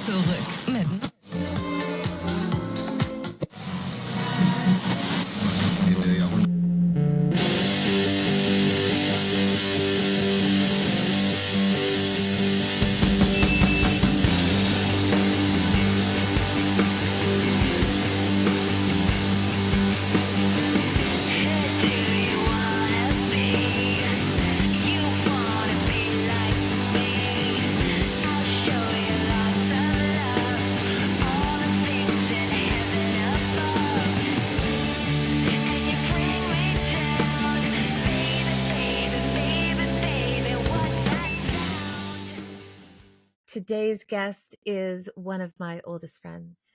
Zurück mit Today's guest is one of my oldest friends.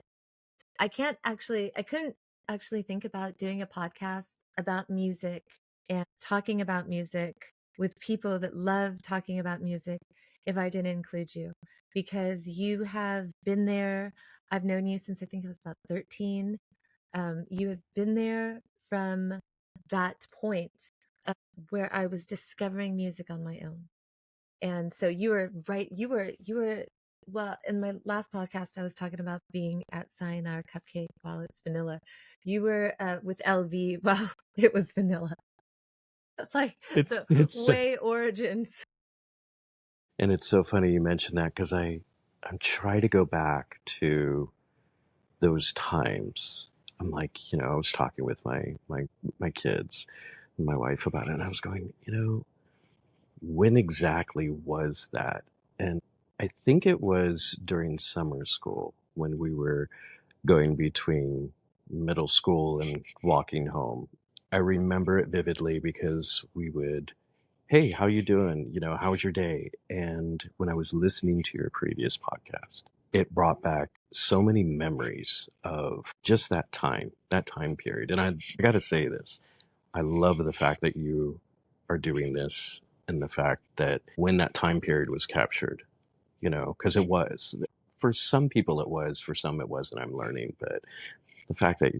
I couldn't actually think about doing a podcast about music and talking about music with people that love talking about music if I didn't include you, because you have been there. I've known you since I think I was about 13. You have been there from that point where I was discovering music on my own. And so you were right. Well, in my last podcast, I was talking about being at Sayonara Cupcake while it's vanilla. You were with LV while it was vanilla. Like It's the it's so, way origins. and it's so funny you mentioned that because I'm trying to go back to those times. I'm like, I was talking with my kids and my wife about it, and I was going, when exactly was that? And I think it was during summer school when we were going between middle school and walking home. I remember it vividly because we would, hey, how you doing? How was your day? And when I was listening to your previous podcast, it brought back so many memories of just that time period. And I got to say this, I love the fact that you are doing this and the fact that when that time period was captured, because it was. For some people it was, for some it wasn't, I'm learning. But the fact that,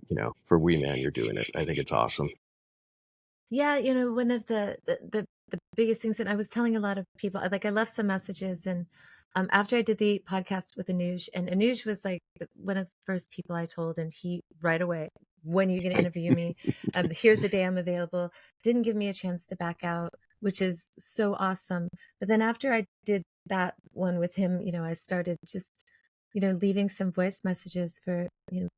for Wee Man, you're doing it, I think it's awesome. Yeah, one of the biggest things that I was telling a lot of people, like I left some messages, and after I did the podcast with Anuj, and Anuj was like one of the first people I told, and he right away, when are you going to interview me? Here's the day I'm available. Didn't give me a chance to back out, which is so awesome. But then after I did that one with him, I started just, leaving some voice messages for,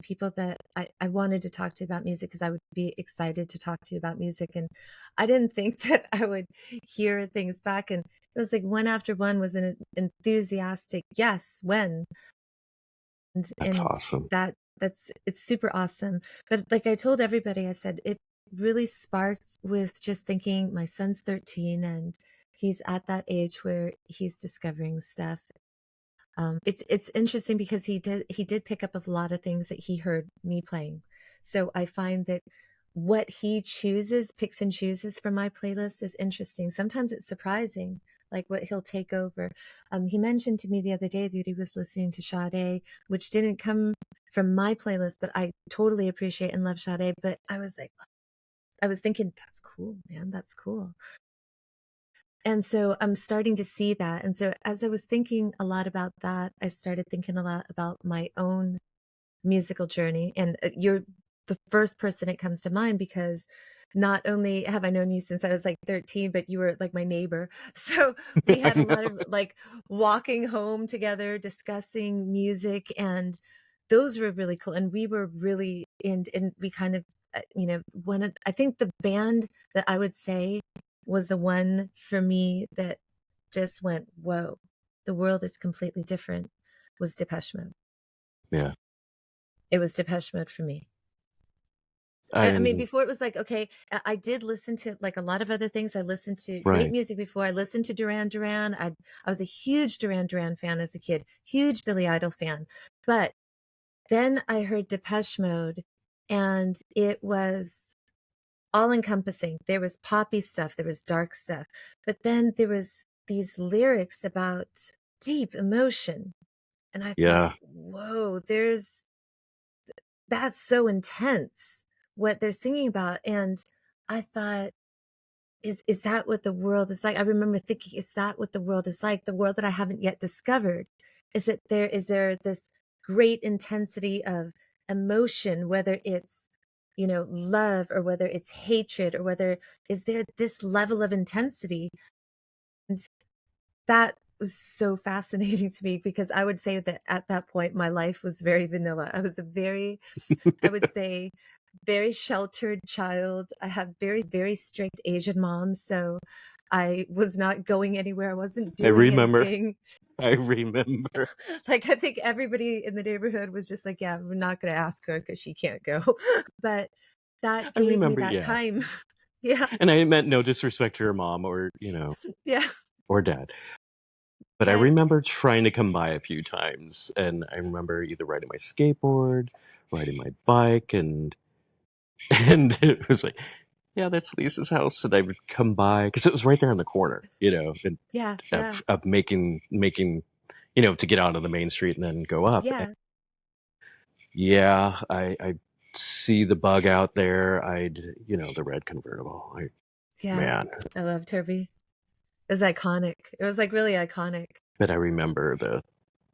people that I wanted to talk to about music, because I would be excited to talk to you about music. And I didn't think that I would hear things back. And it was like one after one was an enthusiastic yes, when. That's And awesome. it's super awesome. But like I told everybody, I said, it really sparked with just thinking my son's 13 and he's at that age where he's discovering stuff. It's interesting because he did pick up a lot of things that he heard me playing. So I find that what he picks and chooses from my playlist is interesting. Sometimes it's surprising, like what he'll take over. He mentioned to me the other day that he was listening to Sade, which didn't come from my playlist, but I totally appreciate and love Sade. But I was thinking, that's cool, man. That's cool. And so I'm starting to see that. And so as I was thinking a lot about that, I started thinking a lot about my own musical journey. And you're the first person that comes to mind, because not only have I known you since I was like 13, but you were like my neighbor. So we had a lot of like walking home together, discussing music, and those were really cool. And we were really and we kind of, I think the band that I would say was the one for me that just went, whoa, the world is completely different, was Depeche Mode. Yeah. It was Depeche Mode for me. I mean, I'm before it was like, okay, I did listen to like a lot of other things. I listened to great right. music before. I listened to Duran. I was a huge Duran fan as a kid, huge Billy Idol fan. But then I heard Depeche Mode, and it was all encompassing. There was poppy stuff, there was dark stuff, but then there was these lyrics about deep emotion. And I thought, Yeah. whoa, that's so intense what they're singing about. And I thought, is that what the world is like? I remember thinking, is that what the world is like? The world that I haven't yet discovered. is there this great intensity of emotion, whether it's, love, or whether it's hatred, or whether is there this level of intensity. And that was so fascinating to me, because I would say that at that point my life was very vanilla. I was a very, I would say, very sheltered child. I have very, very strict Asian moms, so I was not going anywhere. I wasn't I doing remember. anything. I remember. Like, I think everybody in the neighborhood was just like, yeah, we're not going to ask her because she can't go. But that I gave me remember, that yeah. time. Yeah. And I meant no disrespect to your mom or, Yeah. or dad. But I And remember trying to come by a few times, and I remember either riding my skateboard, riding my bike, and and it was like, yeah, that's Lisa's house, and I would come by because it was right there in the corner, and yeah, yeah, of making, to get out of the main street and then go up. And yeah, yeah, I see the bug out there. The red convertible. yeah. Man, I loved Herbie. It was iconic. It was like really iconic. but I remember the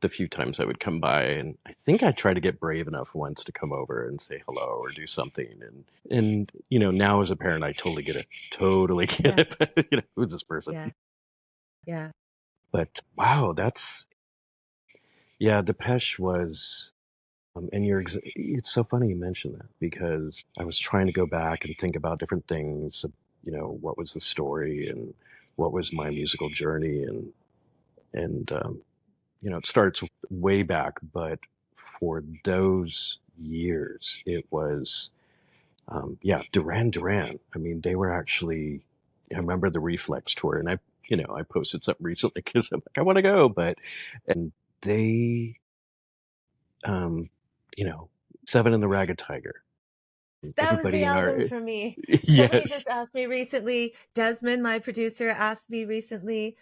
few times I would come by, and I think I tried to get brave enough once to come over and say hello or do something. And now as a parent, I totally get it, totally get Yeah, it. But, who's this person? yeah, yeah. But wow, yeah, Depeche was. And it's so funny you mentioned that, because I was trying to go back and think about different things. What was the story and what was my musical journey, and it starts way back, but for those years, it was, yeah, Duran. I mean, they were actually, I remember the Reflex tour, and I posted something recently because I'm like, I want to go, and they, um, you know, Seven and the Ragged Tiger, That was the everybody in our, album for me. Somebody yes, just asked me recently, Desmond, my producer, asked me recently,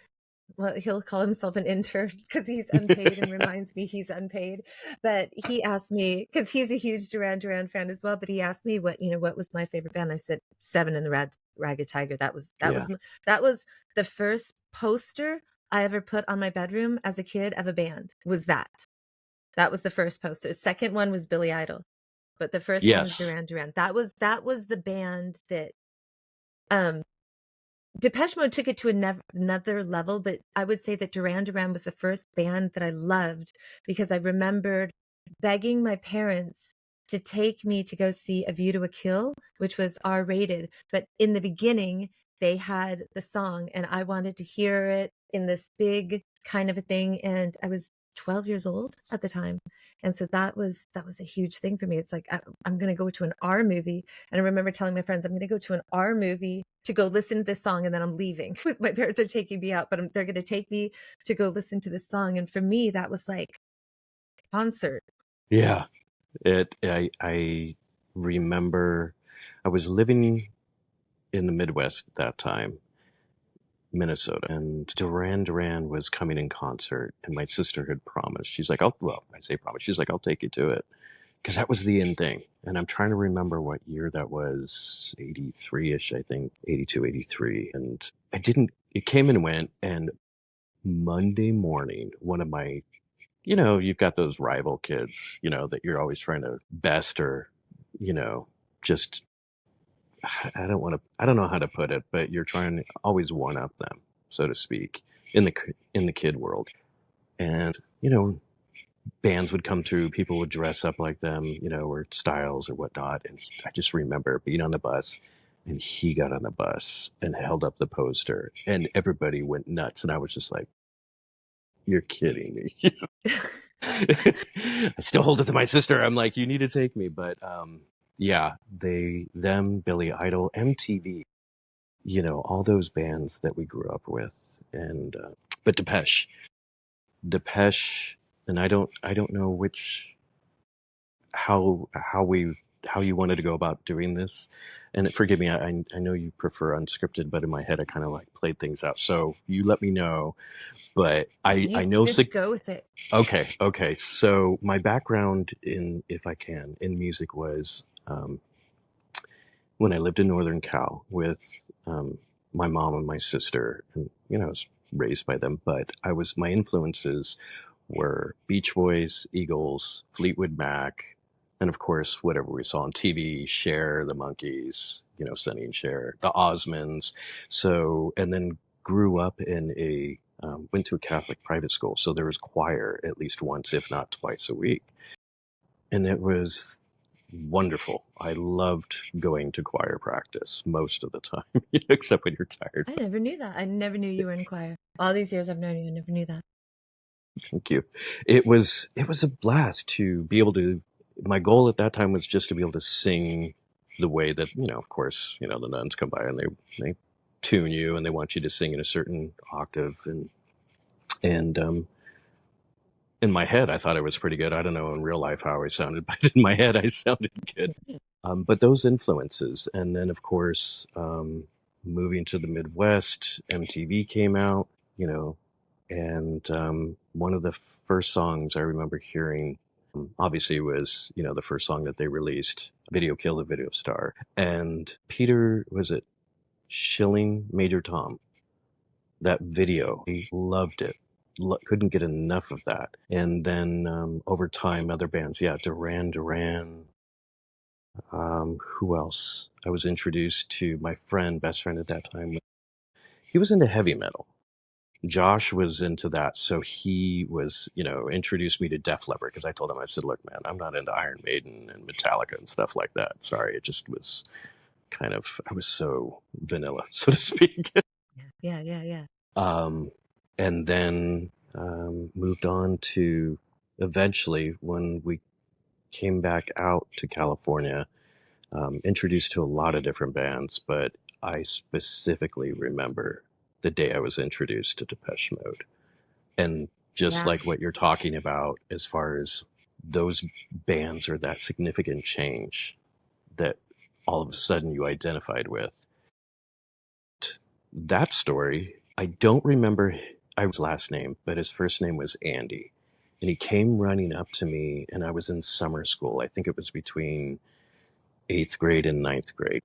well, he'll call himself an intern because he's unpaid and reminds me he's unpaid. But he asked me, because he's a huge Duran fan as well, but he asked me what was my favorite band. I said Seven and the Ragged Tiger. yeah, That was the first poster I ever put on my bedroom as a kid of a band. That was the first poster. Second one was Billy Idol, but the first one was yes, Duran. That was the band that um Depeche Mode took it to another level, but I would say that Duran was the first band that I loved, because I remembered begging my parents to take me to go see A View to a Kill, which was R-rated. But in the beginning, they had the song, and I wanted to hear it in this big kind of a thing. And I was 12 years old at the time. And so that was a huge thing for me. It's like, I'm going to go to an R movie. And I remember telling my friends, I'm going to go to an R movie to go listen to this song, and then I'm leaving. My parents are taking me out, but they're going to take me to go listen to this song. And for me, that was like concert. yeah. I remember I was living in the Midwest at that time, Minnesota, and Duran was coming in concert, and my sister had promised. She's like, I say promise. She's like, I'll take you to it, because that was the in thing. And I'm trying to remember what year that was, 83-ish, I think, 82, 83. And it came and went, and Monday morning, one of my, you've got those rival kids, that you're always trying to best, or, you know, just I don't know how to put it, but you're trying to always one up them, so to speak, in the kid world. And, bands would come through, people would dress up like them, or styles or whatnot. And I just remember being on the bus, and he got on the bus and held up the poster, and everybody went nuts. And I was just like, you're kidding me. I still hold it to my sister. I'm like, you need to take me. But yeah, Billy Idol, MTV, all those bands that we grew up with. And but Depeche, and I don't know how you wanted to go about doing this. And forgive me, I know you prefer unscripted, but in my head I kind of like played things out. So you let me know. But I You know. just go with it. Okay. So my background in, if I can, in music was, when I lived in Northern Cal with my mom and my sister, and I was raised by them. But my influences were Beach Boys, Eagles, Fleetwood Mac, and of course, whatever we saw on TV, Cher, the Monkees, Sonny and Cher, the Osmonds. So, and then grew up in went to a Catholic private school. So there was choir at least once, if not twice a week. And it was wonderful. I loved going to choir practice most of the time, except when you're tired. I never knew that. I never knew you were in choir. All these years I've known you, I never knew that. Thank you. It was a blast to be able to. My goal at that time was just to be able to sing the way that of course, the nuns come by and they tune you and they want you to sing in a certain octave and in my head I thought I was pretty good. I don't know in real life how I sounded, but in my head I sounded good. But those influences, and then of course, moving to the Midwest, MTV came out, and one of the first songs I remember hearing, obviously, was the first song that they released, "Video Kill the Video Star," and Peter, was it Schilling, Major Tom? That video, I loved it. Couldn't get enough of that. And then over time, other bands, yeah, Duran. Who else? I was introduced to my best friend at that time. He was into heavy metal. Josh was into that, so he was, introduced me to Def Leppard because I told him, I said, "Look, man, I'm not into Iron Maiden and Metallica and stuff like that. Sorry, it just was I was so vanilla, so to speak." Yeah. um, and then moved on to eventually when we came back out to California. Introduced to a lot of different bands, but I specifically remember the day I was introduced to Depeche Mode. And just Yeah. like what you're talking about, as far as those bands are that significant change that all of a sudden you identified with. That story, I don't remember his last name, but his first name was Andy. And he came running up to me, and I was in summer school. I think it was between eighth grade and ninth grade.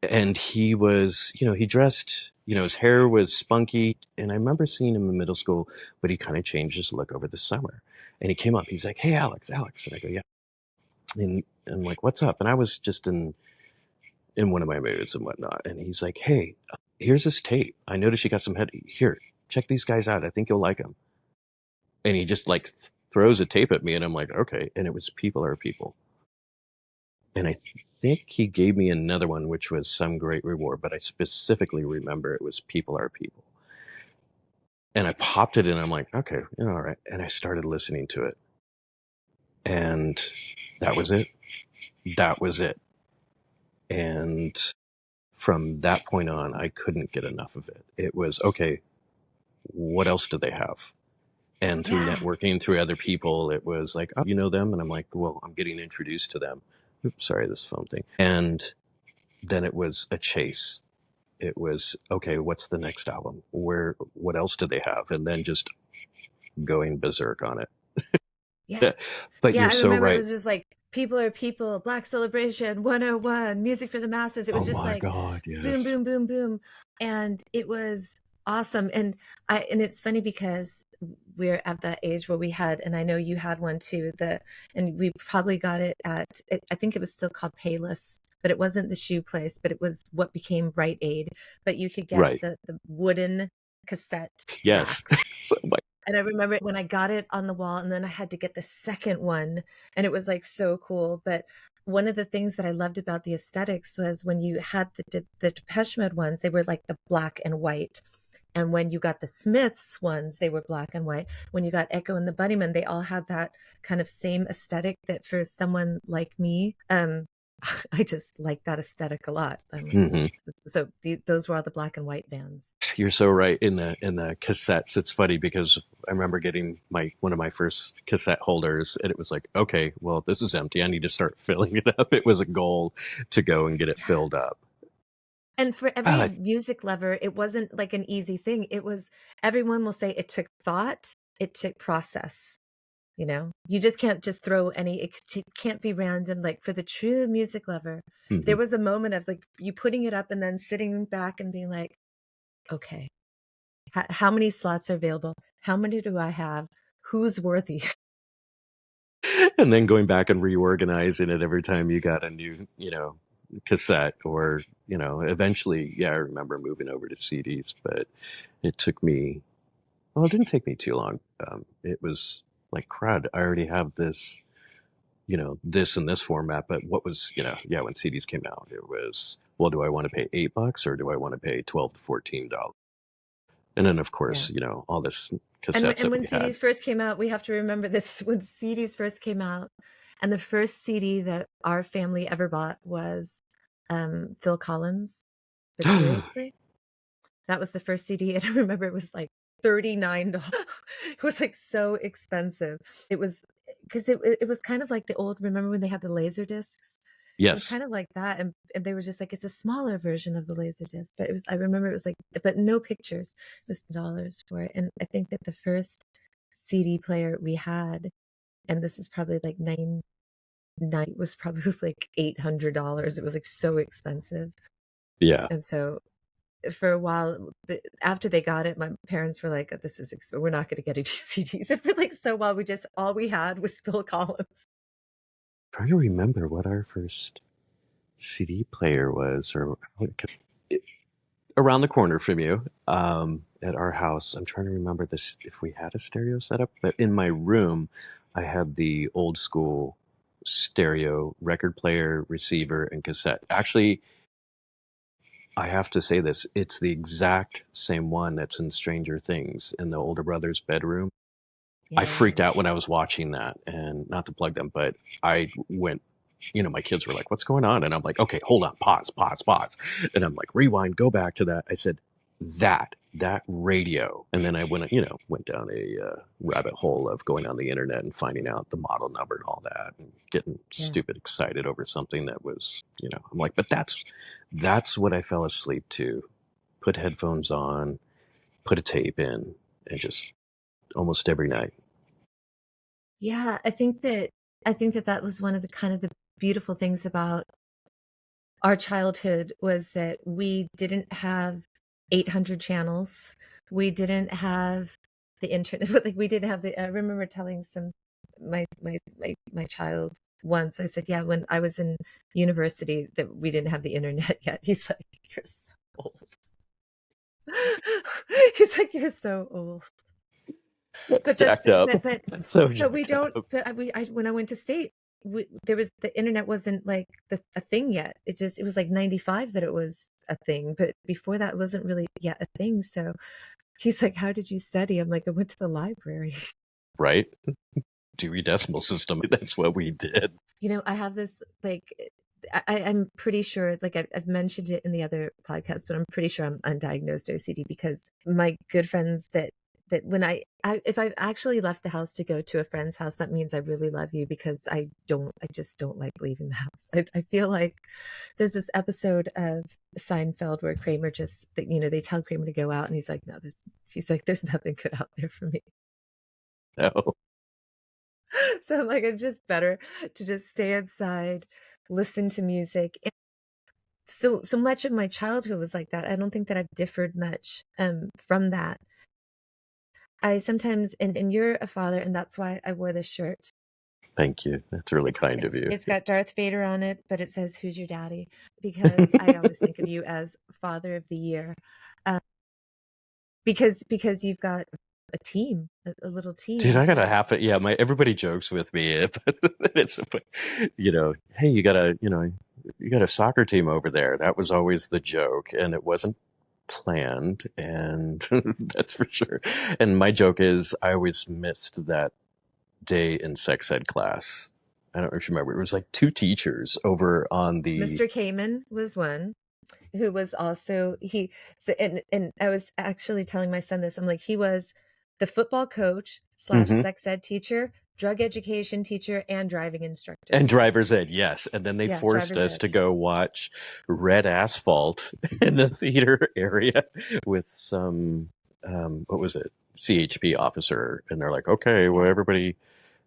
And he was, he dressed, his hair was spunky. And I remember seeing him in middle school, but he kind of changed his look over the summer. And he came up, he's like, "Hey, Alex. And I go, "Yeah." And I'm like, "What's up?" And I was just in one of my moods and whatnot. And he's like, "Hey, here's this tape. I noticed you got some here, check these guys out. I think you'll like them." And he just like throws a tape at me, and I'm like, "Okay." And it was People Are People. And I think he gave me another one, which was Some Great Reward, but I specifically remember it was People Are People. And I popped it in. I'm like, "Okay, all right." And I started listening to it. And that was it. That was it. And from that point on, I couldn't get enough of it. It was, okay, what else do they have? And through Yeah. networking, through other people, it was like, "Oh, you know them?" And I'm like, "Well, I'm getting introduced to them." Oops, sorry, this phone thing. And then it was a chase. It was, okay, what's the next album? What else do they have? And then just going berserk on it. Yeah. But Yeah, you're I so remember it right. was just like People Are People, Black Celebration, 101, Music for the Masses. It was Oh just my like God, boom, yes. boom, boom, boom. And it was awesome. And it's funny because we're at that age where we had, and I know you had one too, and we probably got it I think it was still called Payless, but it wasn't the shoe place, but it was what became Rite Aid. But you could get Right. the wooden cassette Yes. racks. So, And I remember when I got it on the wall, and then I had to get the second one, and it was like so cool. But one of the things that I loved about the aesthetics was when you had the Depeche Mode ones, they were like the black and white. And when you got the Smiths ones, they were black and white. When you got Echo and the Bunnymen, they all had that kind of same aesthetic that for someone like me, I just like that aesthetic a lot. mhm. So those were all the black and white bands. You're so right. In the cassettes, it's funny because I remember getting one of my first cassette holders, and it was like, okay, well, this is empty. I need to start filling it up. It was a goal to go and get it Yeah. filled up. And for every Ah, music lover, it wasn't like an easy thing. It was, everyone will say it took thought, it took process. You just can't just throw it can't be random. Like for the true music lover, there mhm. was a moment of like you putting it up and then sitting back and being like, okay, how many slots are available? How many do I have? who's worthy. And then going back and reorganizing it every time you got a new, cassette or, eventually, yeah, I remember moving over to CDs, but it took me, well, it didn't take me too long. It was like, crud, I already have this, this in this format, but what was, yeah, when CDs came out, it was, well, do I want to pay $8 or do I want to pay 12 to $14? And then, of Yeah. course, all this And cassettes that when we had. CDs first came out, we have to remember this. When CDs first came out, and the first CD that our family ever bought was Phil Collins. But seriously, that was the first CD, and I remember it was like $39. It was like so expensive. It was because it was kind of like the old. Remember when they had the laser discs? It was Yes. kind of like that, and they were just like it's a smaller version of the laser disc. But it was I remember it was like but no pictures. It was dollars for it, and I think that the first CD player we had, and this is probably like nine was probably like $800. It was like so expensive, Yeah. and so for a while after they got it, my parents were like, "This is we're not going to get any CDs." And for like so while we just all we had was Phil Collins. Trying to remember what our first CD player was, or around the corner from you, at our house. I'm trying to remember this if we had a stereo setup, but in my room, I had the old school stereo record player, receiver, and cassette. Actually, I have to say this: it's the exact same one that's in Stranger Things in the older brother's bedroom. I Yeah, freaked out when I was watching that, and not to plug them, but I went, my kids were like, "What's going on?" And I'm like, "Okay, hold on, pause." And I'm like, "Rewind, go back to that." I said, that radio," and then I went down a rabbit hole of going on the internet and finding out the model number and all that, and getting yeah. stupid excited over something that was, I'm like, but that's what I fell asleep to. Put headphones on, put a tape in, and just almost every night. Yeah, I think that that was one of the kind of the beautiful things about our childhood was that we didn't have 800 channels. We didn't have the internet. Like we didn't have the. I remember telling my child once. I said, "Yeah, when I was in university, that we didn't have the internet yet." He's like, "You're so old." He's like, "You're so old." That's But that's jacked up. but That's so but we jacked don't. up. But when I went to state, there was the internet wasn't like a thing yet. It was like 95 that it was a thing, but before that it wasn't really yet a thing. So he's like, "How did you study?" I'm like, "I went to the library." Right? Dewey Decimal System. That's what we did. I have this like I'm pretty sure like I've mentioned it in the other podcast, but I'm pretty sure I'm undiagnosed OCD because my good friends that when if I've actually left the house to go to a friend's house, that means I really love you because I just don't like leaving the house. I feel like there's this episode of Seinfeld where Kramer just they tell Kramer to go out and he's like, no, she's like, there's nothing good out there for me. No. So I'm like, it's just better to just stay inside, listen to music. And so much of my childhood was like that. I don't think that I've differed much from that. I sometimes and you're a father, and that's why I wore this shirt. Thank you. That's really kind of you. It's got Darth Vader on it, but it says "Who's your daddy?" because I always think of you as Father of the Year, uh, because you've got a team, a little Dude, team I got a that half it. Yeah, everybody jokes with me, but it's, hey, you got a soccer team over there. That was always the joke, and it wasn't planned, and that's for sure. And my joke is, I always missed that day in sex ed class. I don't know if you remember. It was like two teachers over on the. Mr. Kamen was one who was also he so and I was actually telling my son this. I'm like, he was the football coach / Mhm. sex ed teacher, drug education teacher, and driving instructor. And driver's ed, yes. And then they Yeah, forced driver's us ed. to go watch Red Asphalt in the theater area with some, what was it, CHP officer. And they're like, okay, well, Yeah. everybody.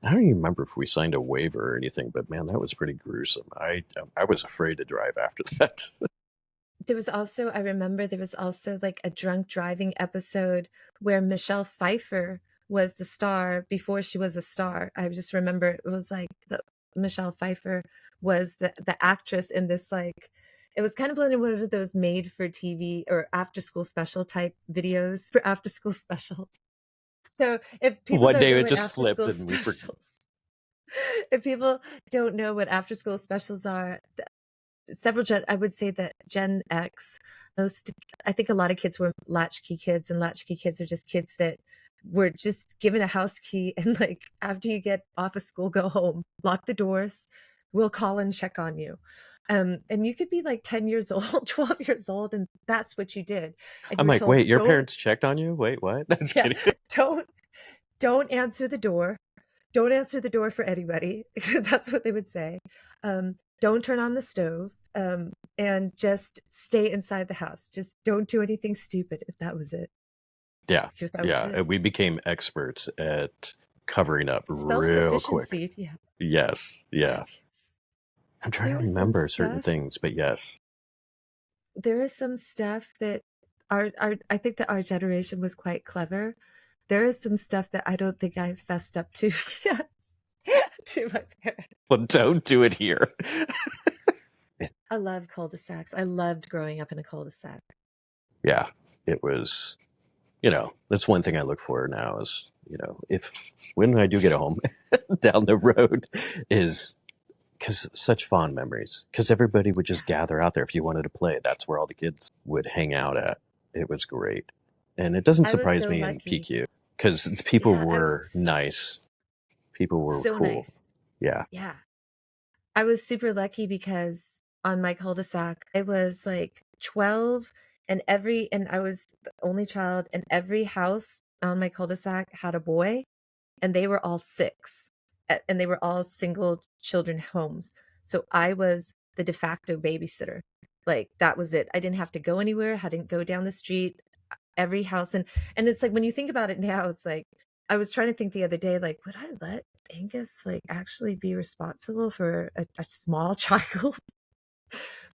I don't even remember if we signed a waiver or anything, but man, that was pretty gruesome. I was afraid to drive after that. I remember there was also like a drunk driving episode where Michelle Pfeiffer was the star before she was a star. I just remember it was like Michelle Pfeiffer was the actress in this, like, it was kind of like one of those made for TV or after school special type videos for after school special. So if people One don't day know it what just after flipped school and we forgot. specials, if people don't know what after school specials are, I would say that Gen X, most, I think a lot of kids were latchkey kids, and latchkey kids are just kids that were just given a house key and, like, after you get off of school, go home, lock the doors, we'll call and check on you. And you could be like 10 years old, 12 years old, and that's what you did. And you I'm were like, told, wait, your parents checked on you? Wait, what? I'm just yeah, kidding. don't answer the door. Don't answer the door for anybody. That's what they would say. Don't turn on the stove. And just stay inside the house. Just don't do anything stupid, if that was it. Yeah, Because that was yeah. it. And we became experts at covering up real quick. Self-sufficiency. Yeah. Yes, yeah. Yes. I'm trying There to was some remember certain stuff. things, but yes. There is some stuff that our I think that our generation was quite clever. There is some stuff that I don't think I've fessed up to yet to my parents. Well, don't do it here. I love cul-de-sacs. I loved growing up in a cul-de-sac. Yeah, it was, you know, that's one thing I look for now is, you know, if when I do get home down the road is because such fond memories, because everybody would just gather out there. If you wanted to play, that's where all the kids would hang out at. It was great. And it doesn't I was surprise so me in lucky. PQ because people Yeah, I were was nice. People were so cool. nice. Yeah. Yeah. I was super lucky because on my cul-de-sac, it was like 12, and I was the only child, and every house on my cul-de-sac had a boy, and they were all 6. And they were all single children homes. So I was the de facto babysitter. Like, that was it. I didn't have to go anywhere. I didn't go down the street. Every house, and it's like, when you think about it now, it's like, I was trying to think the other day, like, would I let Angus, like, actually be responsible for a small child?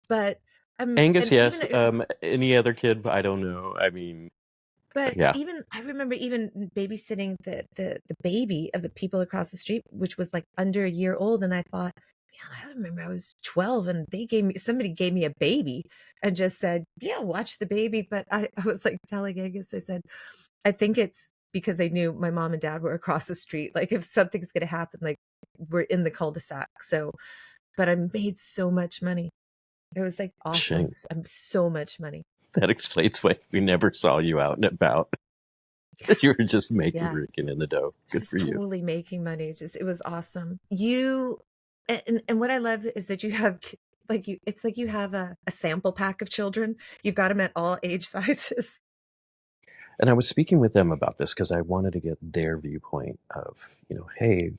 But Angus, and even yes. Any other kid, I don't know. I mean, But yeah. even I remember even babysitting the baby of the people across the street, which was like under a year old, and I thought, man, I remember I was 12 and somebody gave me a baby and just said, yeah, watch the baby. But I was like telling Angus, I said, I think it's because they knew my mom and dad were across the street. Like, if something's gonna happen, like, we're in the cul-de-sac. So, but I made so much money. It was like awesome. Shame. So much money. That explains why we never saw you out and about. Yeah. You were just making, Yeah. raking in the dough. Good for Just you. totally making money. Just, it was awesome. And what I love is that you have, like, it's like you have a sample pack of children. You've got them at all age sizes. And I was speaking with them about this because I wanted to get their viewpoint of, you know, hey,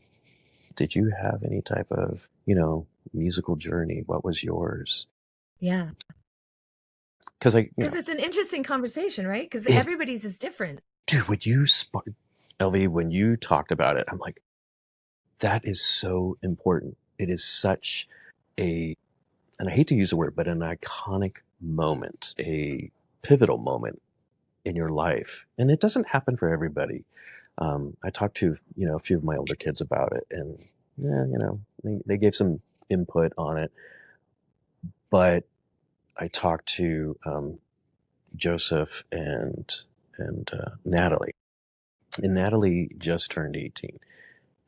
did you have any type of, you know, musical journey? What was yours? Yeah. Because Because it's an interesting conversation, right? Because it, everybody's is different. dude, LV, when you talked about it, I'm like, that is so important. It is such a, and I hate to use the word, but an iconic moment, a pivotal moment in your life. And it doesn't happen for everybody. I talked to, you know, a few of my older kids about it, and yeah, you know, they gave some input on it. But I talked to Joseph and Natalie, and Natalie just turned 18.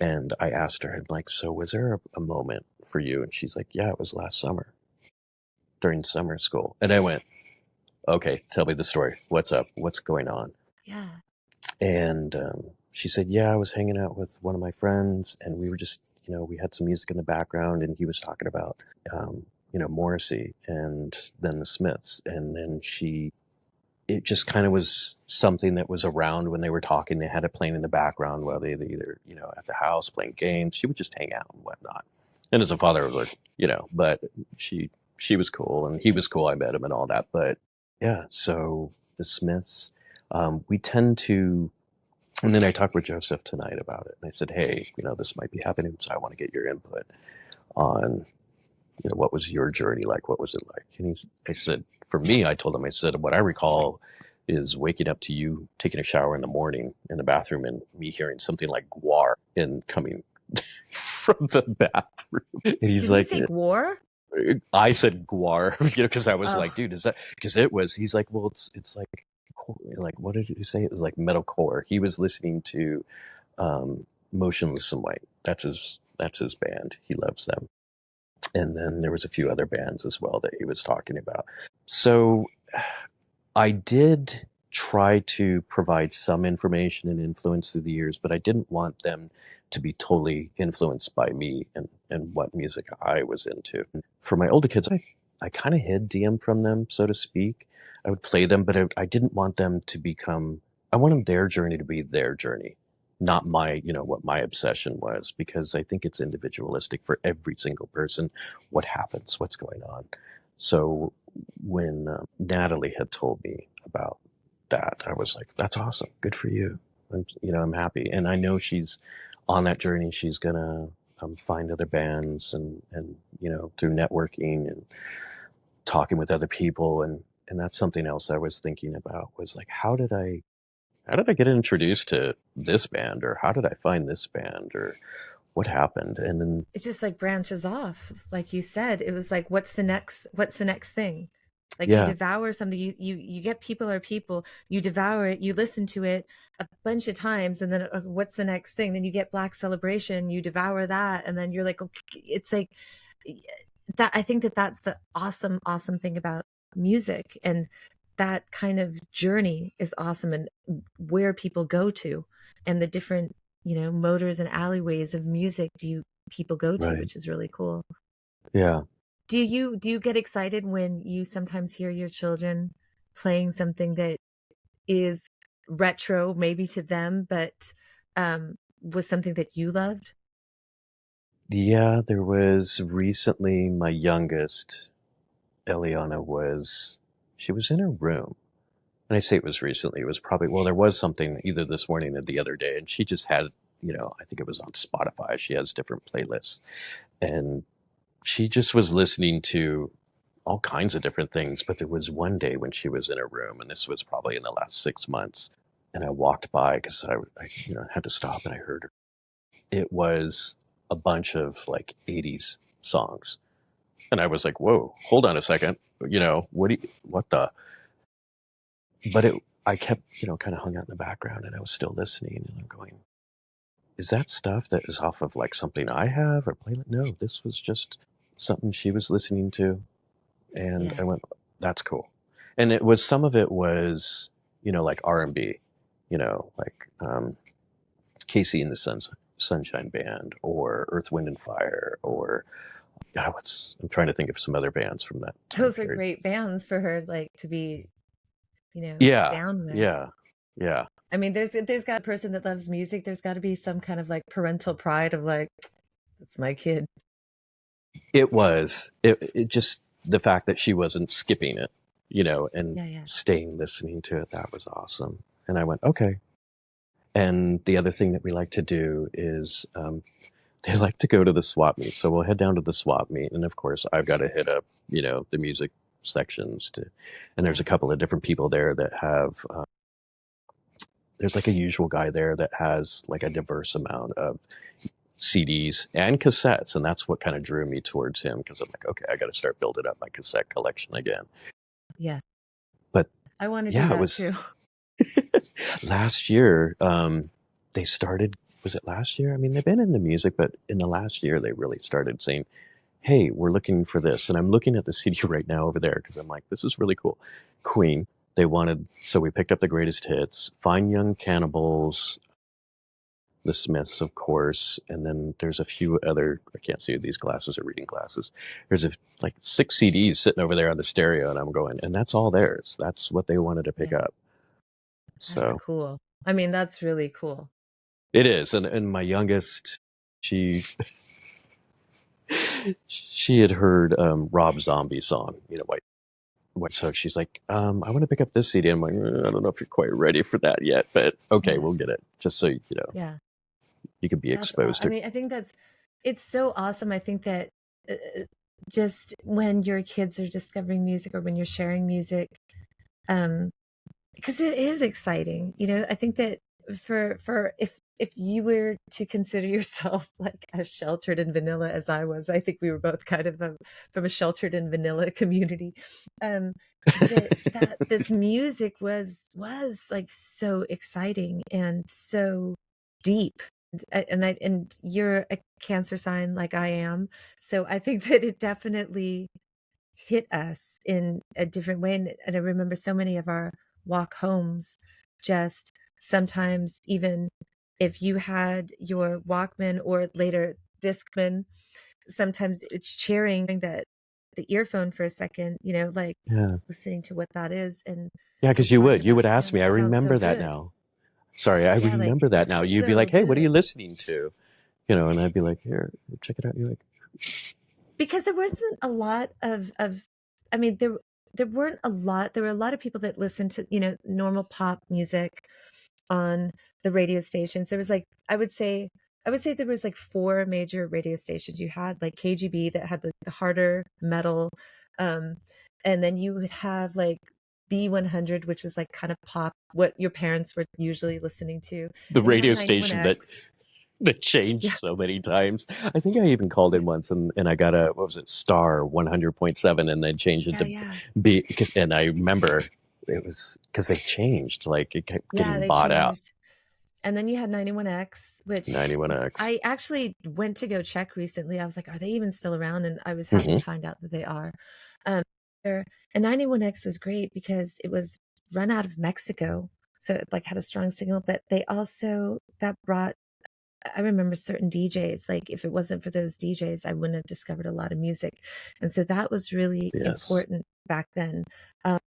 And I asked her, like, so was there a moment for you? And she's like, yeah, it was last summer during summer school. And I went, okay, tell me the story. What's up? What's going on? Yeah. And she said, yeah, I was hanging out with one of my friends, and we were just, you know, we had some music in the background, and he was talking about, you know, Morrissey and then the Smiths. And then it just kind of was something that was around when they were talking. They had it playing in the background while they either, you know, at the house playing games. She would just hang out and whatnot. And as a father, I was like, you know, but she was cool and he was cool. I met him and all that. But yeah, so the Smiths, we tend to, and then I talked with Joseph tonight about it. And I said, hey, you know, this might be happening. So I want to get your input on, you know, what was your journey like? What was it like? And I said, for me, I told him, I said, what I recall is waking up to you taking a shower in the morning in the bathroom and me hearing something like guar and coming from the bathroom. And he's Did he like, say war? I said guar, because I was like, Oh, dude, is that because it was? He's like, well, it's like what did you say? It was like metalcore. He was listening to Motionless in White. That's his band. He loves them. And then there was a few other bands as well that he was talking about. So I did try to provide some information and influence through the years, but I didn't want them to be totally influenced by me and what music I was into. For my older kids, I kind of hid DM from them, so to speak. I would play them, but I didn't want them to become, I wanted their journey to be their journey, not what my obsession was, because I think it's individualistic for every single person. What happens? What's going on? So when Natalie had told me about that, I was like, "That's awesome, good for you." I'm happy, and I know she's on that journey. She's gonna find other bands, and through networking and talking with other people, and that's something else I was thinking about was like, how did I get introduced to this band, or how did I find this band, or what happened? And then it just like branches off. Like you said, it was like, what's the next thing? Like you yeah, devour something, you get People Are People, you devour it, you listen to it a bunch of times, and then what's the next thing? Then you get Black Celebration, you devour that, and then you're like, okay, it's like that. I think that that's the awesome thing about music, and that kind of journey is awesome, and where people go to, and the different motors and alleyways of music people go to, right, which is really cool. yeah. Do you get excited when you sometimes hear your children playing something that is retro maybe to them, but was something that you loved? Yeah, there was recently my youngest, Eliana, she was in her room. And I say it was recently, it was probably, well, there was something either this morning or the other day, and she just had, I think it was on Spotify. She has different playlists. And she just was listening to all kinds of different things. But there was one day when she was in her room, and this was probably in the last 6 months. And I walked by because I had to stop, and I heard her. It was a bunch of like 80s songs. And I was like, whoa, hold on a second. What the? But I kept, kind of hung out in the background, and I was still listening, and I'm going, is that stuff that is off of like something I have or play? No, this was just something she was listening to. And Yeah. I went, that's cool. And some of it was, like R&B, like Casey and the Sunshine Band, or Earth, Wind and Fire, or I'm trying to think of some other bands from that time Those are period. great bands for her like to be, Yeah, down with. yeah, yeah. I mean, there's got a person that loves music, there's got to be some kind of like parental pride of like, that's my kid. It just the fact that she wasn't skipping it, and Yeah, yeah. staying listening to it, that was awesome. And I went, okay. And the other thing that we like to do is they like to go to the swap meet. So we'll head down to the swap meet, and of course I've got to hit up, the music sections and there's Yeah. a couple of different people there that have. There's like a usual guy there that has like a diverse amount of CDs and cassettes, and that's what kind of drew me towards him, because I'm like, okay, I got to start building up my cassette collection again. Yeah. But I want to do yeah, it that was too. last year. They started. Was it last year? I mean, they've been into music, but in the last year, they really started saying, "Hey, we're looking for this." And I'm looking at the CD right now over there because I'm like, this is really cool. Queen. They wanted, so we picked up the greatest hits. Fine Young Cannibals, the Smiths, of course, and then there's a few other. I can't see these glasses are reading glasses. There's like 6 CDs sitting over there on the stereo, and I'm going, and that's all theirs. That's what they wanted to pick Yeah. up. That's So cool. I mean, that's really cool. it is, and my youngest, she she had heard Rob Zombie song, White. So she's like, I want to pick up this CD. I'm like, I don't know if you're quite ready for that yet, but okay, Yeah. we'll get it, just so Yeah. you can be exposed I to. mean, I think it's so awesome. I think that just when your kids are discovering music, or when you're sharing music, um, because it is exciting. I think that for if you were to consider yourself like as sheltered and vanilla as I was, I think we were both kind of from a sheltered and vanilla community. Um, that this music was like so exciting and so deep. And you're a Cancer sign like I am, so I think that it definitely hit us in a different way. And I remember so many of our walk homes, just sometimes, even if you had your Walkman or later Discman, sometimes it's sharing the earphone for a second, like Yeah. listening to what that is and Yeah, because just talking you about, would ask man, me. I that sounds so remember that good. now. Sorry, I Yeah, like remember that that's now. You'd be so like, "Hey, what are good. you listening to?" And I'd be like, "Here, check it out." You're like, Because there wasn't a lot of I mean, there weren't a lot. There were a lot of people that listened to, normal pop music on the radio stations. There was like, I would say there was like four major radio stations. You had like KGB that had the harder metal, um, and then you would have like B100, which was like kind of pop, what your parents were usually listening to. the Then you had radio station that 91X. changed Yeah, so many times. I think I even called yeah, in once and I got a, what was it, Star 100.7, and they changed it yeah, to yeah. B. And I remember it was because they changed, like it kept Yeah, getting they bought out. changed. And then you had 91X, which 91X. I actually went to go check recently. I was like, are they even still around? And I was happy to Hmm. find out that they are. Um, and 91X was great because it was run out of Mexico. So it like had a strong signal, but they also, that brought, I remember certain DJs, like if it wasn't for those DJs, I wouldn't have discovered a lot of music. And so that was really Yes. important back then. Um,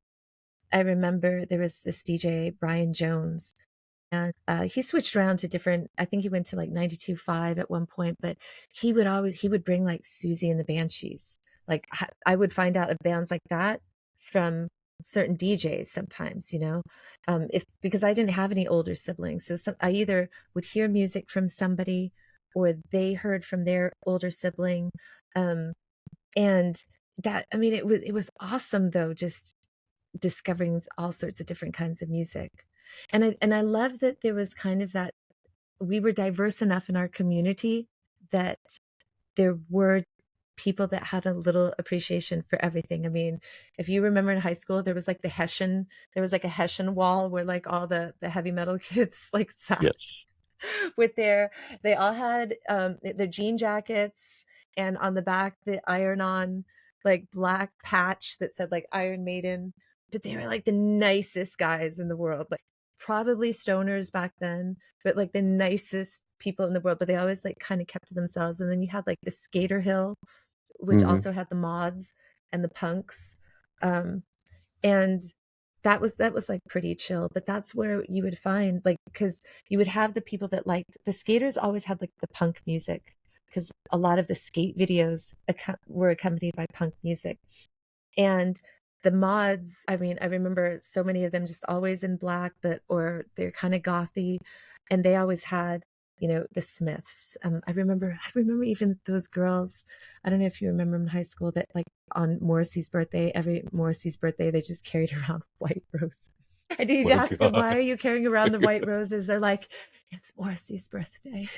I remember there was this DJ, Brian Jones, and he switched around to different, I think he went to like 92.5 at one point, but he would bring like Susie and the Banshees. Like I would find out of bands like that from certain DJs sometimes, if because I didn't have any older siblings. So I either would hear music from somebody or they heard from their older sibling. Um, and that, I mean, it was awesome though, just discovering all sorts of different kinds of music. And I love that there was kind of that we were diverse enough in our community that there were people that had a little appreciation for everything. I mean, if you remember in high school, there was like a Hessian wall where like all the heavy metal kids like sat Yes. with they all had their jean jackets, and on the back the iron on like black patch that said like Iron Maiden. But they were like the nicest guys in the world, like probably stoners back then, but like the nicest people in the world. But they always like kind of kept to themselves. And then you had like the Skater Hill, which Hmm. also had the mods and the punks. um and that was like pretty chill. But that's where you would find, like, because you would have the people that liked the skaters always had like the punk music, because a lot of the skate videos were accompanied by punk music. And the mods, I mean, I remember so many of them just always in black, but or they're kind of gothy, and they always had, the Smiths. I remember even those girls. I don't know if you remember in high school that like on Morrissey's birthday, every Morrissey's birthday, they just carried around white roses. And you'd Oh ask them, why God. are you carrying around the white roses? They're like, it's Morrissey's birthday.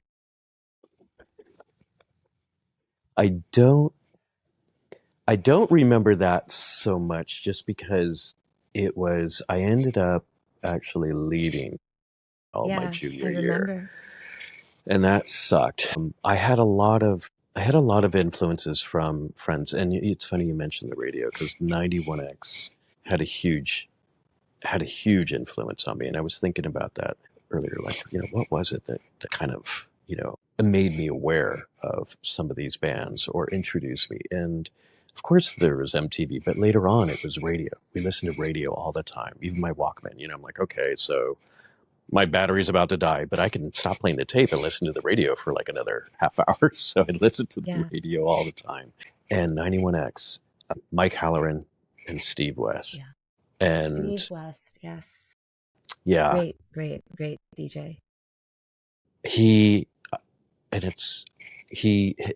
I don't I don't remember that so much just because I ended up actually leaving all my Yeah, I junior year, remember. and that sucked. I had a lot of influences from friends, and it's funny you mentioned the radio because 91X had a huge influence on me, and I was thinking about that earlier. Like, what was it that kind of made me aware of some of these bands or introduced me? And of course, there was MTV, but later on, it was radio. We listened to radio all the time, even my Walkman. I'm like, okay, so my battery's about to die, but I can stop playing the tape and listen to the radio for like another half hour. So I listened to the Yeah, radio all the time. And 91X, Mike Halloran and Steve West. yeah. And Steve West, yes. yeah, Great, great, great DJ. he, and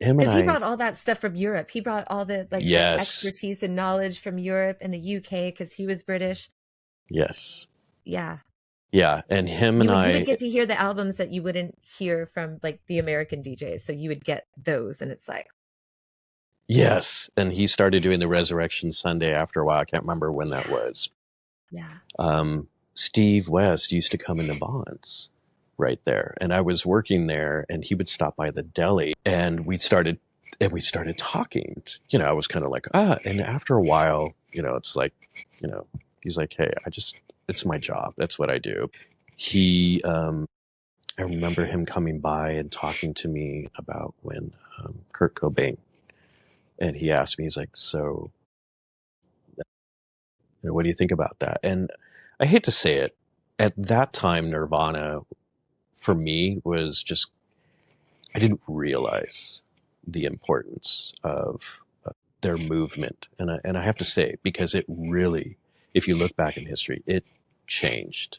him and Because he I, brought all that stuff from Europe. He brought all the like the yes, expertise and knowledge from Europe and the UK because he was British. yes. Yeah. Yeah, and him and You would I, get to hear the albums that you wouldn't hear from like the American DJs. So you would get those and it's like, yes, and he started doing the Resurrection Sunday after a while. I can't remember when that yeah, was. yeah, Steve West used to come into Bonds right there, and I was working there, and he would stop by the deli, and we started talking. I was kind of like, and after a while, it's like, you know, he's like, hey, it's my job. That's what I do. He, I remember him coming by and talking to me about when Kurt Cobain, and he asked me, he's like, so what do you think about that? And I hate to say it, at that time, Nirvana for me was just, I didn't realize the importance of their movement. And I have to say, because it really, if you look back in history, it changed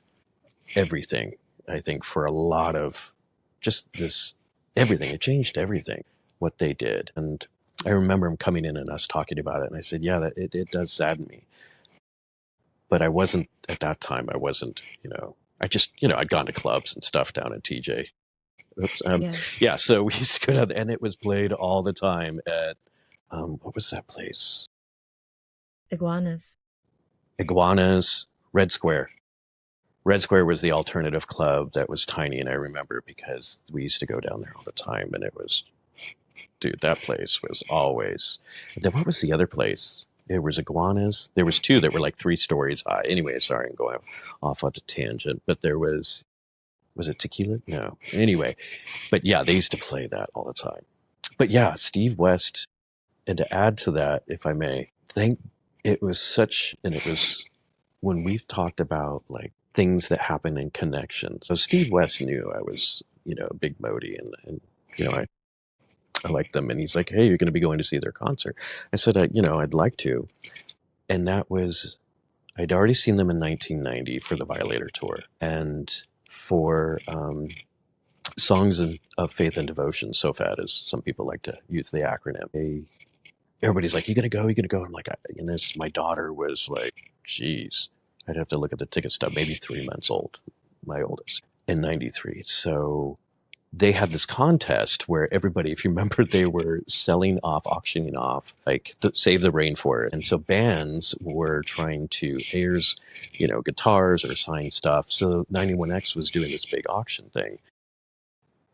everything. I think for a lot of just this, everything, it changed everything, what they did. And I remember him coming in and us talking about it. And I said, yeah, it does sadden me. But I wasn't, at that time, I wasn't, I just, I'd gone to clubs and stuff down at TJ. Oops, yeah. yeah, so we used to go down there, and it was played all the time at, what was that place? Iguanas. Iguanas, Red Square. Red Square was the alternative club that was tiny, and I remember because we used to go down there all the time, and it was, dude, that place was always. And then what was the other place? There was Iguanas. There was two that were like 3 stories high. Anyway, sorry, I'm going off on a tangent, but there was it Tequila? No. Anyway, but yeah, they used to play that all the time. But yeah, Steve West, and to add to that, if I may, think it was such, and it was when we've talked about like things that happen in connection. So Steve West knew I was, a big Modi, and I liked them, and he's like, hey, you're going to be going to see their concert. I said, I'd like to, and that was, I'd already seen them in 1990 for the Violator tour, and for Songs of Faith and Devotion, SOFAD, as some people like to use the acronym. Everybody's like, you gonna go? You gonna go? I'm like, and this, my daughter was like, geez, I'd have to look at the ticket stub, maybe 3 months old, my oldest, in 93. So they had this contest where everybody, if you remember, they were selling off, auctioning off, like Save the Rainforest. And so bands were trying to, here's, guitars or sign stuff. So 91X was doing this big auction thing.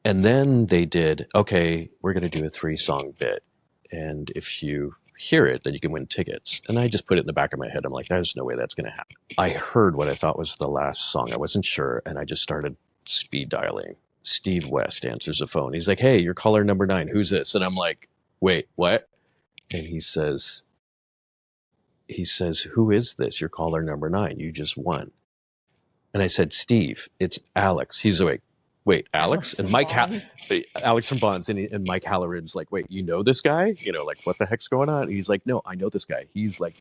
And then they did, okay, we're going to do a 3-song bit. And if you hear it, then you can win tickets. And I just put it in the back of my head. I'm like, there's no way that's going to happen. I heard what I thought was the last song. I wasn't sure. And I just started speed dialing. Steve West answers the phone. He's like, hey, you're caller number 9. Who's this? And I'm like, wait, what? And he says, who is this? You're caller number 9. You just won. And I said, Steve, it's Alex. He's like, wait, Alex? Alex And from Bonds. Alex from Bonds, and Mike Halloran's like, wait, you know this guy? Like, what the heck's going on? And he's like, no, I know this guy. He's like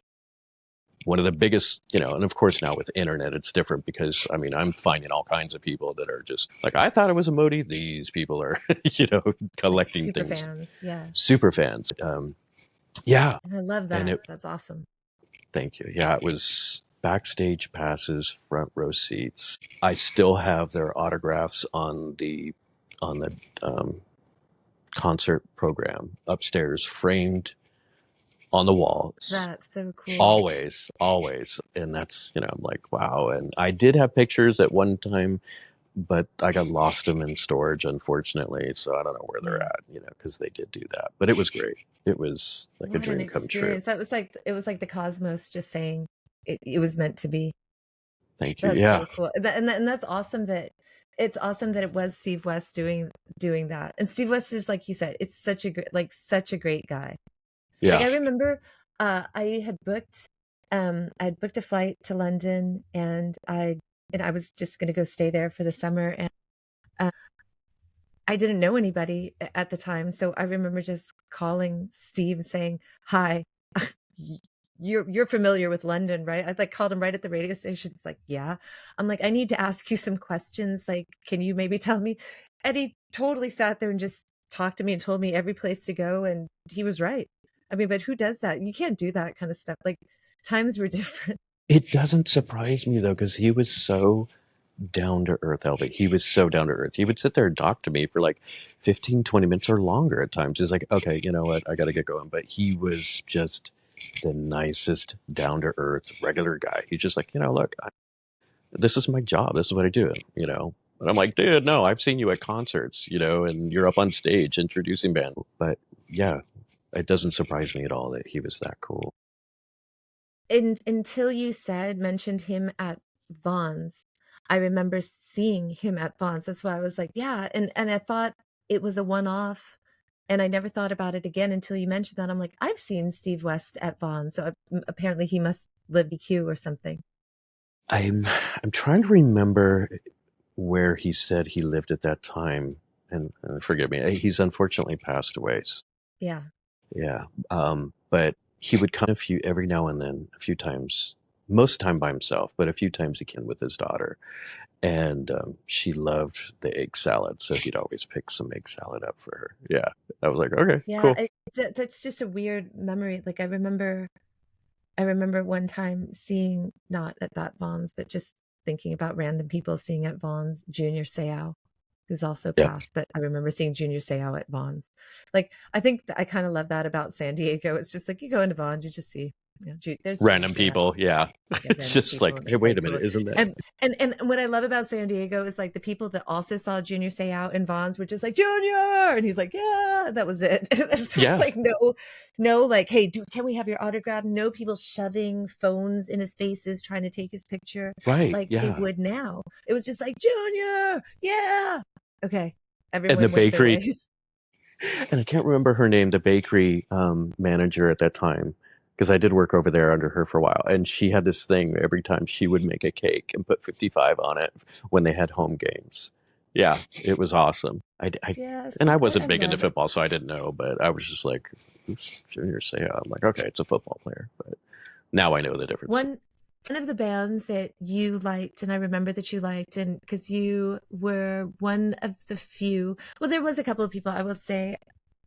one of the biggest, and of course now with the internet, it's different because, I mean, I'm finding all kinds of people that are just like, I thought it was a Modi. These people are, Like collecting super things, fans. Yeah. super fans. Yeah. And I love And that. That's awesome. thank you. Yeah, it was backstage passes, front row seats. I still have their autographs on the concert program upstairs, framed on the wall. That's so cool. Always, always, and that's, I'm like, wow. And I did have pictures at one time, but I got lost them in storage, unfortunately. So I don't know where they're Yeah. at, because they did do that. But it was great. It was like a What an dream come true. experience. That was like, it was like the cosmos just saying it was meant to be. Thank you. That's Yeah, so cool. And that's awesome that it's awesome that it was Steve West doing that. And Steve West is, like you said, it's such a great guy. Like yeah. I remember I had booked a flight to London and I was just going to go stay there for the summer and uh, I didn't know anybody at the time, so I remember just calling Steve and saying, "Hi, you're familiar with London, right?" I like called him right at the radio station. It's like, "Yeah." I'm like, "I need to ask you some questions. Like, can you maybe tell me?" And he totally sat there and just talked to me and told me every place to go, and he was right. I mean, but who does that? You can't do that kind of stuff. Like, times were different. It doesn't surprise me though, because he was so down to earth, Elvie. He was so down to earth. He would sit there and talk to me for like 15, 20 minutes or longer at times. He's like, okay, you know what? I got to get going. But he was just the nicest, down to earth, regular guy. He's just like, look, this is my job. This is what I do. And I'm like, dude, no, I've seen you at concerts, and you're up on stage introducing band. But yeah, it doesn't surprise me at all that he was that cool. Until you mentioned him at Vaughn's, I remember seeing him at Vaughn's. That's why I was like, yeah. And I thought it was a one-off, and I never thought about it again until you mentioned that. I'm like, I've seen Steve West at Vaughn's, so apparently he must live BQ or something. I'm trying to remember where he said he lived at that time, and forgive me, he's unfortunately passed away. Yeah. Yeah, but he would come every now and then, a few times, most of the time by himself, but a few times he came with his daughter, and she loved the egg salad, so he'd always pick some egg salad up for her. Yeah, I was like, okay, Yeah, cool. that's just a weird memory. Like I remember one time seeing, not at that Vaughn's, but just thinking about random people seeing at Vaughn's, Junior Seau, who's also Yeah, passed, but I remember seeing Junior Seau at Vaughn's. Like, I think I kind of love that about San Diego. It's just like you go into Vaughn's, you just see, there's Junior random Seau. people. Yeah, Yeah, it's random just people, like, and hey, it's wait like a minute, totally. isn't that? And what I love about San Diego is like the people that also saw Junior Seau in Vaughn's were just like, Junior, and he's like, yeah, that was it. It's Yeah, like no, like, hey, can we have your autograph? No people shoving phones in his faces trying to take his picture right. like they Yeah, would now. It was just like, Junior, yeah, okay, and the everyone went their bakery. ways. And I can't remember her name, the bakery manager at that time, because I did work over there under her for a while. And she had this thing every time she would make a cake and put 55 on it when they had home games. Yeah, it was awesome. Yes, And I I wasn't big into love it. football, so I didn't know, but I was just like, who's Junior Seau? I'm like, okay, it's a football player. But now I know the difference. One of the bands that you liked, and I remember that you liked, and because you were one of the few, well, there was a couple of people, I will say,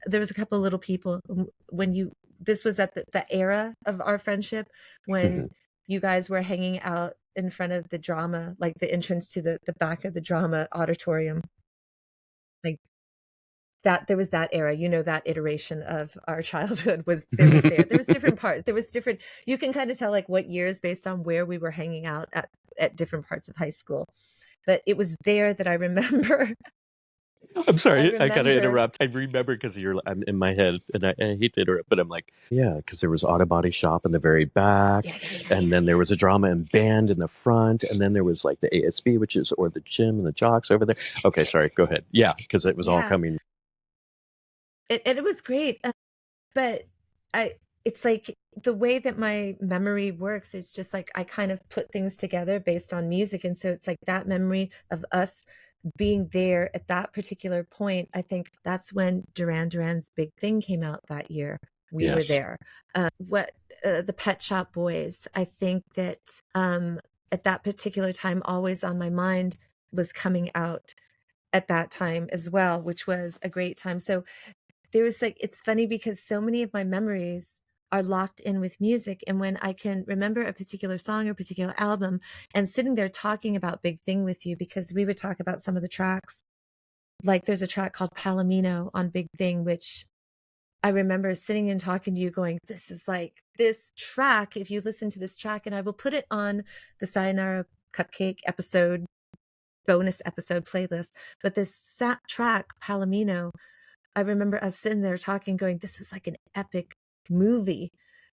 there was a couple of little people when this was at the era of our friendship, when Mhm. you guys were hanging out in front of the drama, like the entrance to the back of the drama auditorium. Like, that there was that era, that iteration of our childhood there was different parts, there was different, you can kind of tell like what years based on where we were hanging out at different parts of high school, but it was there that I remember. I'm I sorry, I gotta remember. interrupt. I remember because I'm in my head, and I hate to interrupt, but I'm like, yeah, because there was auto body shop in the very back, Yeah, yeah, yeah, and yeah, then yeah. there was a drama and band in the front, and then there was like the ASB, or the gym and the jocks over there. Okay, sorry, go ahead. Yeah, because it was all Yeah, coming. it was great. But I it's like the way that my memory works is just like I kind of put things together based on music, and so it's like that memory of us being there at that particular point. I think that's when Duran's Big Thing came out that year. We were Yes, there. What The Pet Shop Boys, I think that at that particular time, Always on My Mind was coming out at that time as well, which was a great time. So there was like, it's funny because so many of my memories are locked in with music, and when I can remember a particular song or particular album and sitting there talking about Big Thing with you, because we would talk about some of the tracks, like there's a track called Palomino on Big Thing, which I remember sitting and talking to you going, this is like this track, if you listen to this track, and I will put it on the Sayonara Cupcake episode, bonus episode playlist, but this track Palomino, I remember us sitting there talking, going, this is like an epic movie.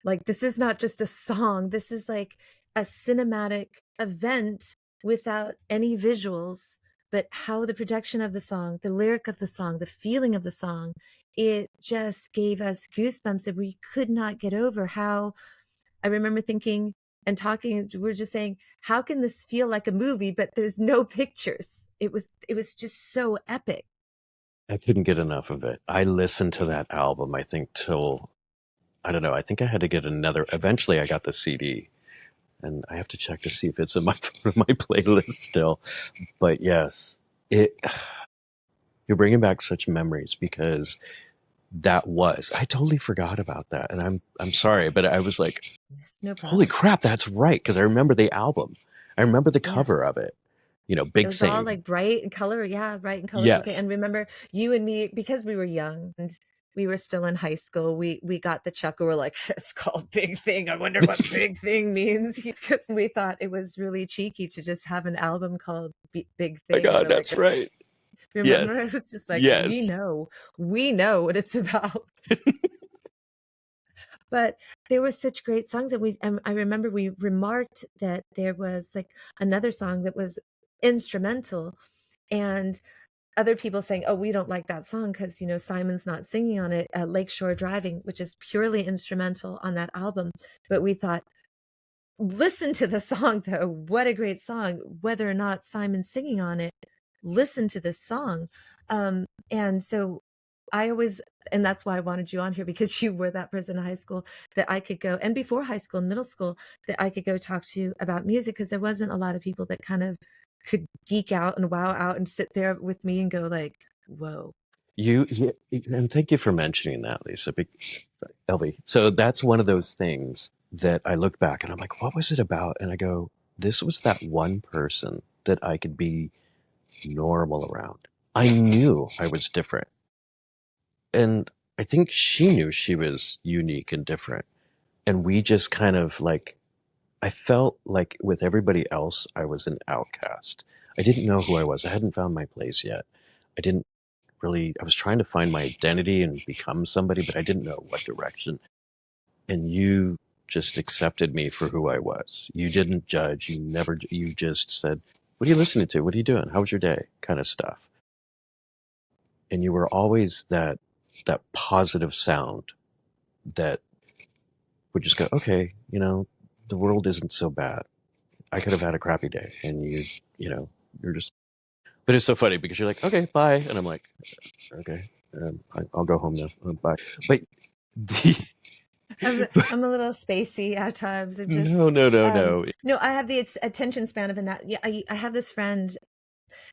Like, this is not just a song. This is like a cinematic event without any visuals, but how the production of the song, the lyric of the song, the feeling of the song, it just gave us goosebumps that we could not get over. How I remember thinking and talking, we're just saying, how can this feel like a movie, but there's no pictures? It was just so epic. I couldn't get enough of it. I listened to that album, I think, till I don't know. I think I had to get another. Eventually, I got the CD, and I have to check to see if it's in my my playlist still. But yes, it you're bringing back such memories because that was. I totally forgot about that, and I'm sorry, but I was like, Yes, no holy problem. crap, that's right, because I remember the album. I remember the Yes. cover of it. It Big was all thing. like bright in color. Yeah, bright and colorful. Yes, And remember, you and me, because we were young and we were still in high school, we got the chuckle. We're like, it's called Big Thing. I wonder what Big Thing means. Because we thought it was really cheeky to just have an album called Big my Thing. And God, we're like, that's right. remember? Yes, It was just like, yes. we know what it's about. But there were such great songs, and I remember we remarked that there was like another song that was instrumental, and other people saying, "Oh, we don't like that song because Simon's not singing on it." Lakeshore Driving, which is purely instrumental on that album, but we thought, listen to the song though. What a great song! Whether or not Simon's singing on it, listen to this song. And so I always, and that's why I wanted you on here, because you were that person in high school that I could go, and before high school and middle school, that I could go talk to about music, because there wasn't a lot of people that kind of could geek out and wow out and sit there with me and go like, whoa. And thank you for mentioning that, Lisa. Elvie. So that's one of those things that I look back and I'm like, what was it about? And I go, this was that one person that I could be normal around. I knew I was different. And I think she knew she was unique and different. And we just kind of like, I felt like with everybody else, I was an outcast. I didn't know who I was. I hadn't found my place yet. I didn't I was trying to find my identity and become somebody, but I didn't know what direction. And you just accepted me for who I was. You didn't judge. You just said, what are you listening to? What are you doing? How was your day? Kind of stuff. And you were always that positive sound that would just go, okay, the world isn't so bad. I could have had a crappy day. And you're just, but it's so funny because you're like, okay, bye. And I'm like, okay, I'll go home now. Bye. But the, I'm a little spacey at times. I'm no, just no, no, no. no, I have the attention span of a that. Yeah, I have this friend.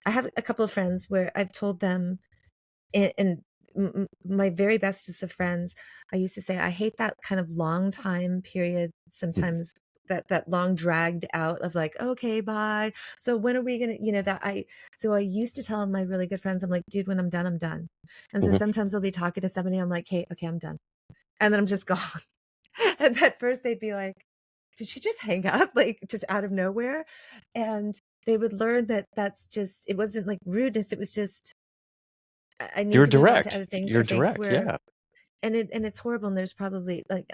I have a couple of friends where I've told them, and my very bestest of friends, I used to say, I hate that kind of long time period sometimes, that long dragged out of like, okay, bye, so when are we gonna, so I used to tell my really good friends, I'm like, dude, when I'm done, I'm done. And so Mhm. sometimes I'll be talking to somebody, I'm like, hey, okay, I'm done, and then I'm just gone. And at first they'd be like, did she just hang up, like just out of nowhere? And they would learn that that's just, it wasn't like rudeness, it was just, I need You're to move on to direct. other things. You're I think direct. we're, Yeah. and it's horrible. And there's probably like,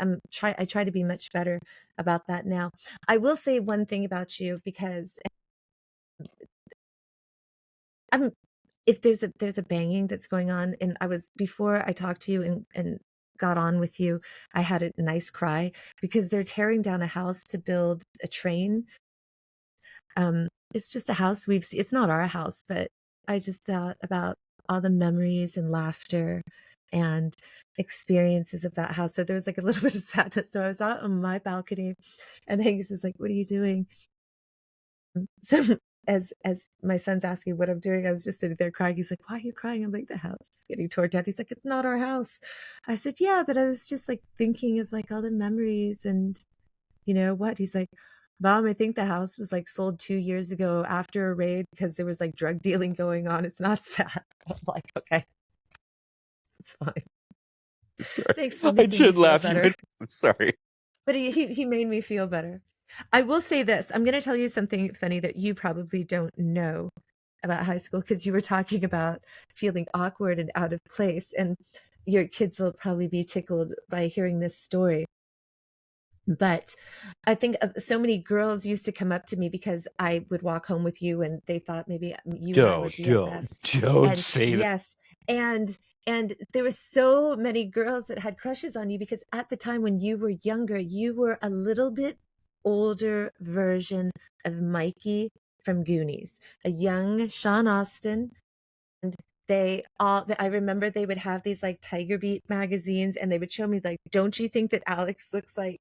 I try to be much better about that now. I will say one thing about you, because I'm, if there's a banging that's going on, and I was, before I talked to you and got on with you, I had a nice cry because they're tearing down a house to build a train. It's just a house we've seen. It's not our house, but I just thought about all the memories and laughter and experiences of that house. So there was like a little bit of sadness. So I was out on my balcony, and Hanks is like, "What are you doing?" So as my son's asking what I'm doing, I was just sitting there crying. He's like, "Why are you crying?" I'm like, "The house is getting torn down." He's like, "It's not our house." I said, "Yeah, but I was just like thinking of like all the memories and." You know what? He's like, Mom, I think the house was like sold 2 years ago after a raid because there was like drug dealing going on. It's not sad. I'm like, okay, it's fine. Thanks for Sorry. I making me should feel laugh. better. I'm sorry. But he made me feel better. I will say this. I'm going to tell you something funny that you probably don't know about high school, because you were talking about feeling awkward and out of place. And your kids will probably be tickled by hearing this story. But I think so many girls used to come up to me because I would walk home with you, and they thought maybe you and I were BFFs. Don't And say that. yes, and there were so many girls that had crushes on you, because at the time when you were younger, you were a little bit older version of Mikey from Goonies, a young Sean Austin. And I remember they would have these like Tiger Beat magazines, and they would show me like, don't you think that Alex looks like,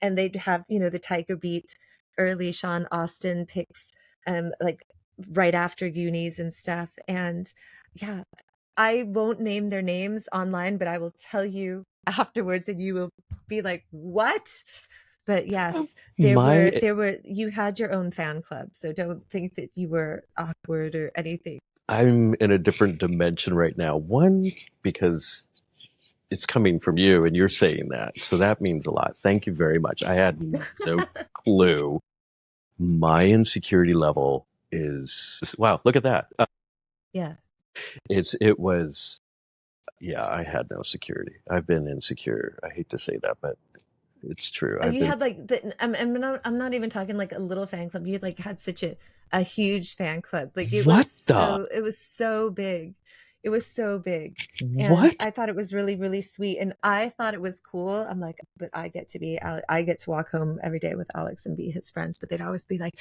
and they'd have, the Tiger Beat early Sean Austin pics, like right after Goonies and stuff. And yeah, I won't name their names online, but I will tell you afterwards and you will be like, what? But yes, My you had your own fan club, so don't think that you were awkward or anything. I'm in a different dimension right now. One, because it's coming from you and you're saying that. So that means a lot. Thank you very much. I had no clue. My insecurity level is wow, look at that. Yeah. It was yeah, I had no security. I've been insecure. I hate to say that, but it's true. I've You been had like I'm not even talking like a little fan club. You had like had such a huge fan club. Like what the it was so big. It was so big. And what? I thought it was really, really sweet. And I thought it was cool. I'm like, but I get to walk home every day with Alex and be his friends. But they'd always be like,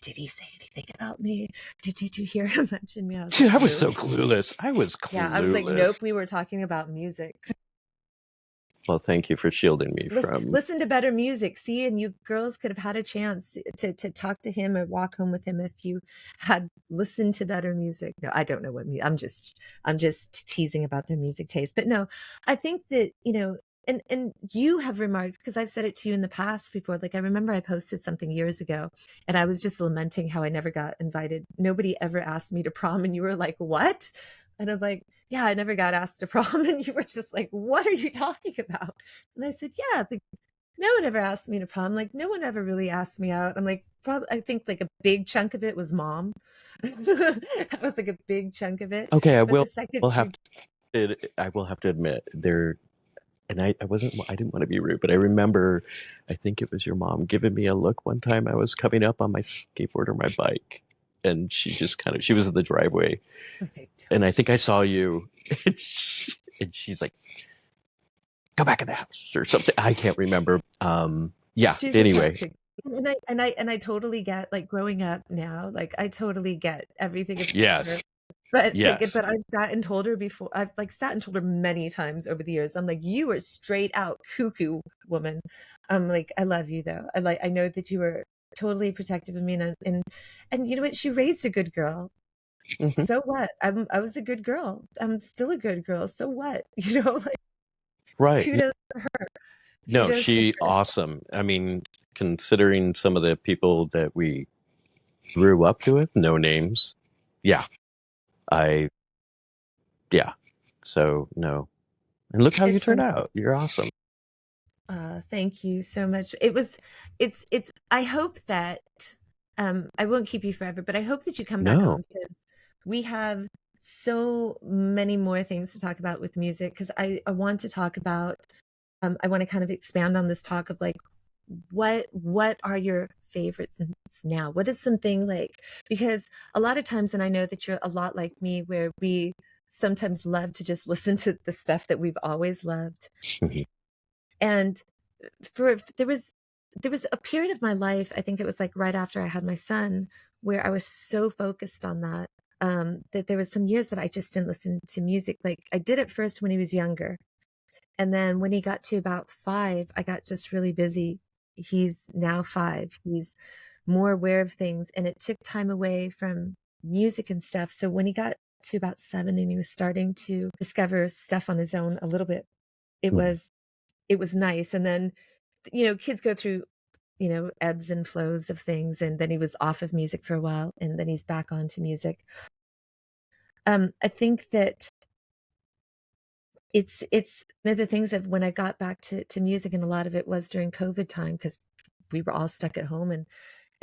did he say anything about me? Did you hear him mention me? I was Dude, like, I was nope. so clueless. I was Yeah, I was like, clueless. nope, we were talking about music. Well, thank you for shielding me from Listen to better music. See, and you girls could have had a chance to talk to him or walk home with him if you had listened to better music. No, I don't know what I'm just teasing about their music taste. But no, I think that, and you have remarked, because I've said it to you in the past before. Like I remember I posted something years ago and I was just lamenting how I never got invited. Nobody ever asked me to prom, and you were like, what? And I'm like, yeah, I never got asked to prom. And you were just like, what are you talking about? And I said, yeah, no one ever asked me to prom. Like, no one ever really asked me out. I'm like, probably, I think like a big chunk of it was mom. That was like a big chunk of it. okay, But the second will have few, I will have to admit there and I didn't want to be rude, but I remember I think it was your mom giving me a look one time. I was coming up on my skateboard or my bike and she was in the driveway okay, and I think I saw you and she's like, go back in the house or something. I can't remember. Yeah, she's a tough anyway. cookie. And I totally get, like, growing up now, like I totally get everything about her. Yes. Yes. But I've sat and told her before. I've like sat and told her many times over the years. I'm like, you were straight out cuckoo woman. I'm like, I love you though. I know that you were totally protective of me, and you know what? She raised a good girl. Hmm. So what? I was a good girl. I'm still a good girl. So what? Like, Right. kudos to her. No, Kudos to she her. awesome. I mean, considering some of the people that we grew up with, no names. Yeah. I yeah. So no. And look how you It's turned fun. out. You're awesome. Thank you so much. It's, I hope that, I won't keep you forever, but I hope that you come back No. on, because we have so many more things to talk about with music. Because I want to talk about, I want to kind of expand on this talk of like, what are your favorites now? What is something like, because a lot of times, and I know that you're a lot like me, where we sometimes love to just listen to the stuff that we've always loved. Mhm. And for there was a period of my life, I think it was like right after I had my son, where I was so focused on that, that there was some years that I just didn't listen to music. Like I did at first when he was younger, and then when he got to about 5, I got just really busy. He's now 5. He's more aware of things, and it took time away from music and stuff. So when he got to about 7 and he was starting to discover stuff on his own a little bit, it Mhm. was it was nice. And then, kids go through, ebbs and flows of things. And then he was off of music for a while, and then he's back onto music. I think that it's one of the things of when I got back to music, and a lot of it was during COVID time, because we were all stuck at home, and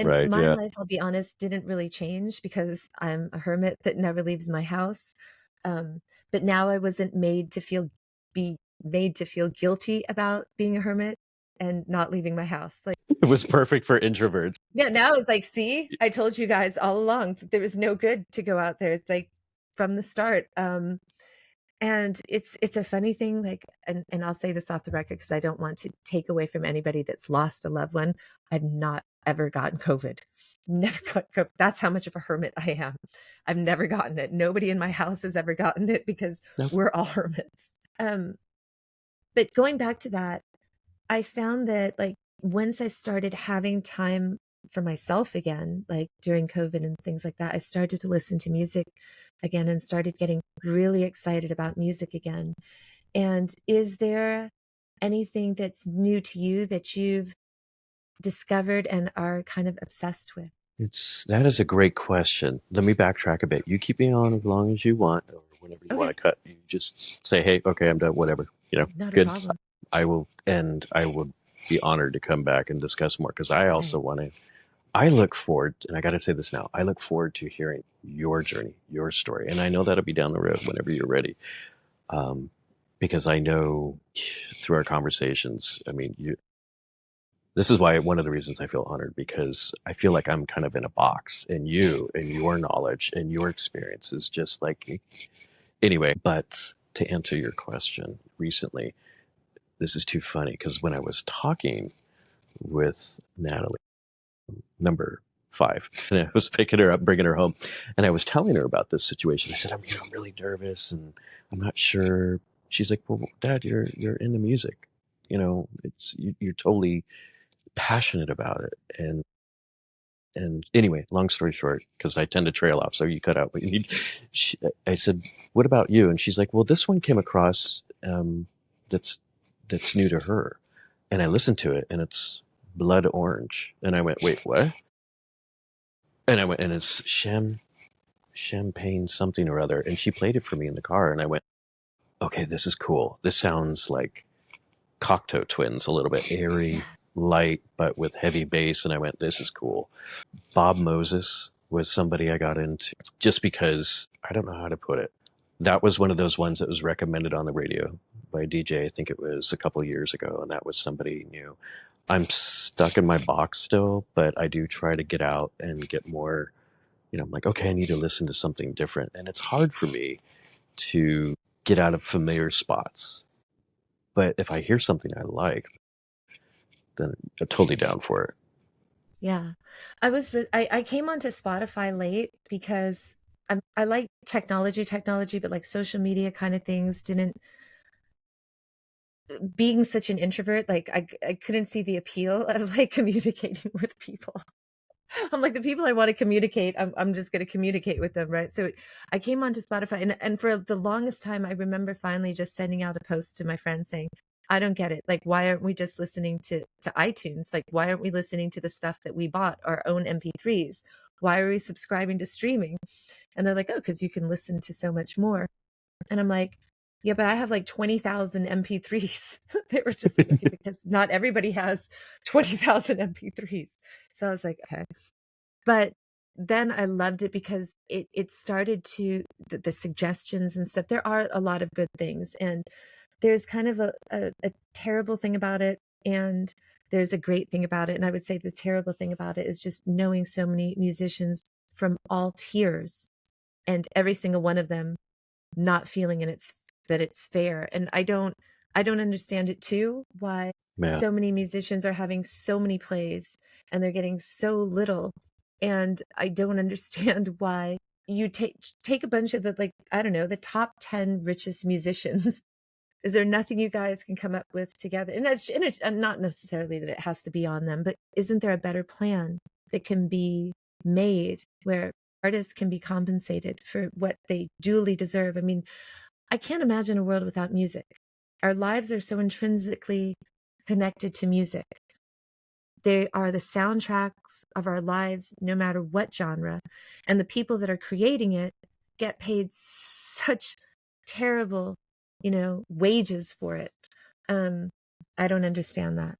Right. my Yeah. life, I'll be honest, didn't really change because I'm a hermit that never leaves my house. But now I wasn't be made to feel guilty about being a hermit and not leaving my house. Like, It was perfect for introverts. yeah, now it's like, see, I told you guys all along that there was no good to go out there. It's like from the start. And it's a funny thing, like, and I'll say this off the record because I don't want to take away from anybody that's lost a loved one. I've not ever gotten COVID. Never got COVID. That's how much of a hermit I am. I've never gotten it. Nobody in my house has ever gotten it because No. we're all hermits. But going back to that, I found that like once I started having time for myself again, like during COVID and things like that. I started to listen to music again and started getting really excited about music again. And is there anything that's new to you that you've discovered and are kind of obsessed with? That is a great question. Let me backtrack a bit. You keep me on as long as you want, or whenever you want to Okay, cut. You just say, "Hey, okay, I'm done." Whatever, not a good. problem. I will, and I will be honored to come back and discuss more because I also Thanks. want to. I look forward, and I got to say this now. I look forward to hearing your journey, your story, and I know that'll be down the road whenever you're ready. Um, because I know through our conversations, I mean, this is why one of the reasons I feel honored because I feel like I'm kind of in a box, and you and your knowledge and your experience is just like me. Anyway, but to answer your question, recently, this is too funny because when I was talking with Natalie, number 5, and I was picking her up, bringing her home, and I was telling her about this situation. I said, I'm really nervous and I'm not sure. She's like, well, Dad, you're into music. You're totally passionate about it. And anyway, long story short, because I tend to trail off, so you cut out what you need. I said, "What about you?" And she's like, "Well, this one came across that's that's new to her." And I listened to it, and it's Blood Orange. And I went, "Wait, what?" And I went, and it's Champagne something or other. And she played it for me in the car, and I went, "Okay, this is cool. This sounds like Cocteau Twins, a little bit airy, Yeah. light, but with heavy bass." And I went, "This is cool." Bob Moses was somebody I got into just because I don't know how to put it. That was one of those ones that was recommended on the radio by a DJ. I think it was a couple of years ago, and that was somebody new. I'm stuck in my box still, but I do try to get out and get more. I'm like, okay, I need to listen to something different. And it's hard for me to get out of familiar spots. But if I hear something I like, then I'm totally down for it. Yeah. I came onto Spotify late because I like technology, but like social media kind of things didn't, being such an introvert, like I couldn't see the appeal of like communicating with people. I'm like, the people I want to communicate, I'm just going to communicate with them, right? So I came onto Spotify, and for the longest time, I remember finally just sending out a post to my friend saying, I don't get it. Like, why aren't we just listening to iTunes? Like, why aren't we listening to the stuff that we bought, our own MP3s? Why are we subscribing to streaming? And they're like, oh, because you can listen to so much more. And I'm like, yeah, but I have like 20,000 MP3s. They were just like, okay, because not everybody has 20,000 MP3s. So I was like, okay. But then I loved it because it started to the suggestions and stuff. There are a lot of good things, and there's kind of a terrible thing about it, and there's a great thing about it. And I would say the terrible thing about it is just knowing so many musicians from all tiers and every single one of them not feeling that it's fair. And I don't understand it too, why Man, so many musicians are having so many plays and they're getting so little. And I don't understand why you take a bunch of the, like, I don't know, the top 10 richest musicians. Is there nothing you guys can come up with together? And not necessarily that it has to be on them, but isn't there a better plan that can be made where artists can be compensated for what they duly deserve? I mean, I can't imagine a world without music. Our lives are so intrinsically connected to music. They are the soundtracks of our lives, no matter what genre. And the people that are creating it get paid such terrible, wages for it. Um, I don't understand that.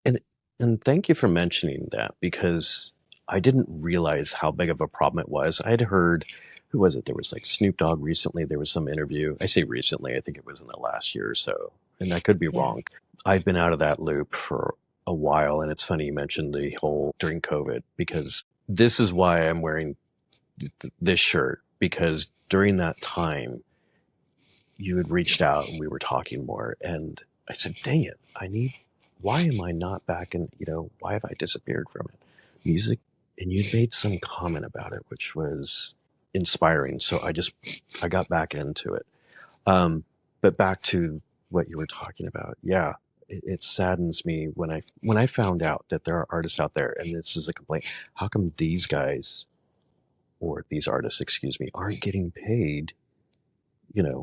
and and thank you for mentioning that because I didn't realize how big of a problem it was. I'd heard, who was it? There was like Snoop Dogg recently. There was some interview. I say recently. I think it was in the last year or so, and I could be Yeah. wrong. I've been out of that loop for a while, and it's funny you mentioned the whole during COVID because this is why I'm wearing this shirt because during that time you had reached out and we were talking more. And I said, dang it, why am I not back in, why have I disappeared from it? Music. And you made some comment about it, which was inspiring. So I got back into it. But back to what you were talking about. Yeah. it saddens me when I found out that there are artists out there, and this is a complaint. How come these guys, or these artists, excuse me, aren't getting paid,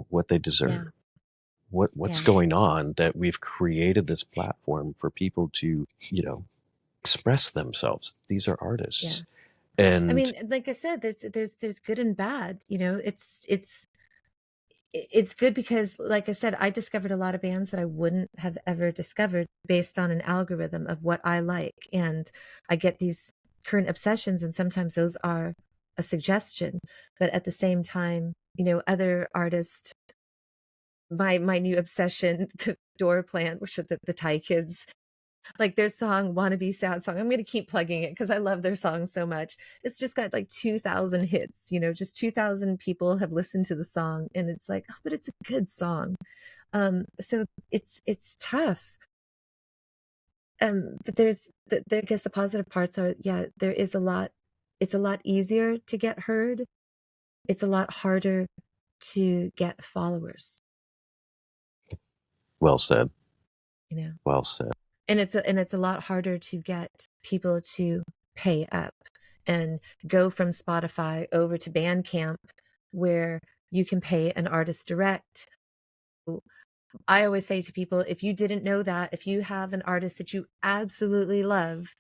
what they deserve? Yeah. What's Yeah. going on that we've created this platform for people to, express themselves? These are Yeah. artists. I And mean, like I said, there's good and bad, it's good because, like I said, I discovered a lot of bands that I wouldn't have ever discovered based on an algorithm of what I like. And I get these current obsessions, and sometimes those are a suggestion. But at the same time, other artists, my new obsession to Door Plant, which are the Thai kids, like their song Wannabe Sad Song. I'm going to keep plugging it because I love their song so much. It's just got like 2,000 hits, just 2,000 people have listened to the song, and it's like, oh, but it's a good song. So it's tough. But I guess the positive parts are, yeah, there is a lot. It's a lot easier to get heard. It's a lot harder to get followers, well said, you know. well said. And it's a lot harder to get people to pay up and go from Spotify over to Bandcamp, where you can pay an artist direct. I always say to people, if you didn't know that, if you have an artist that you absolutely love,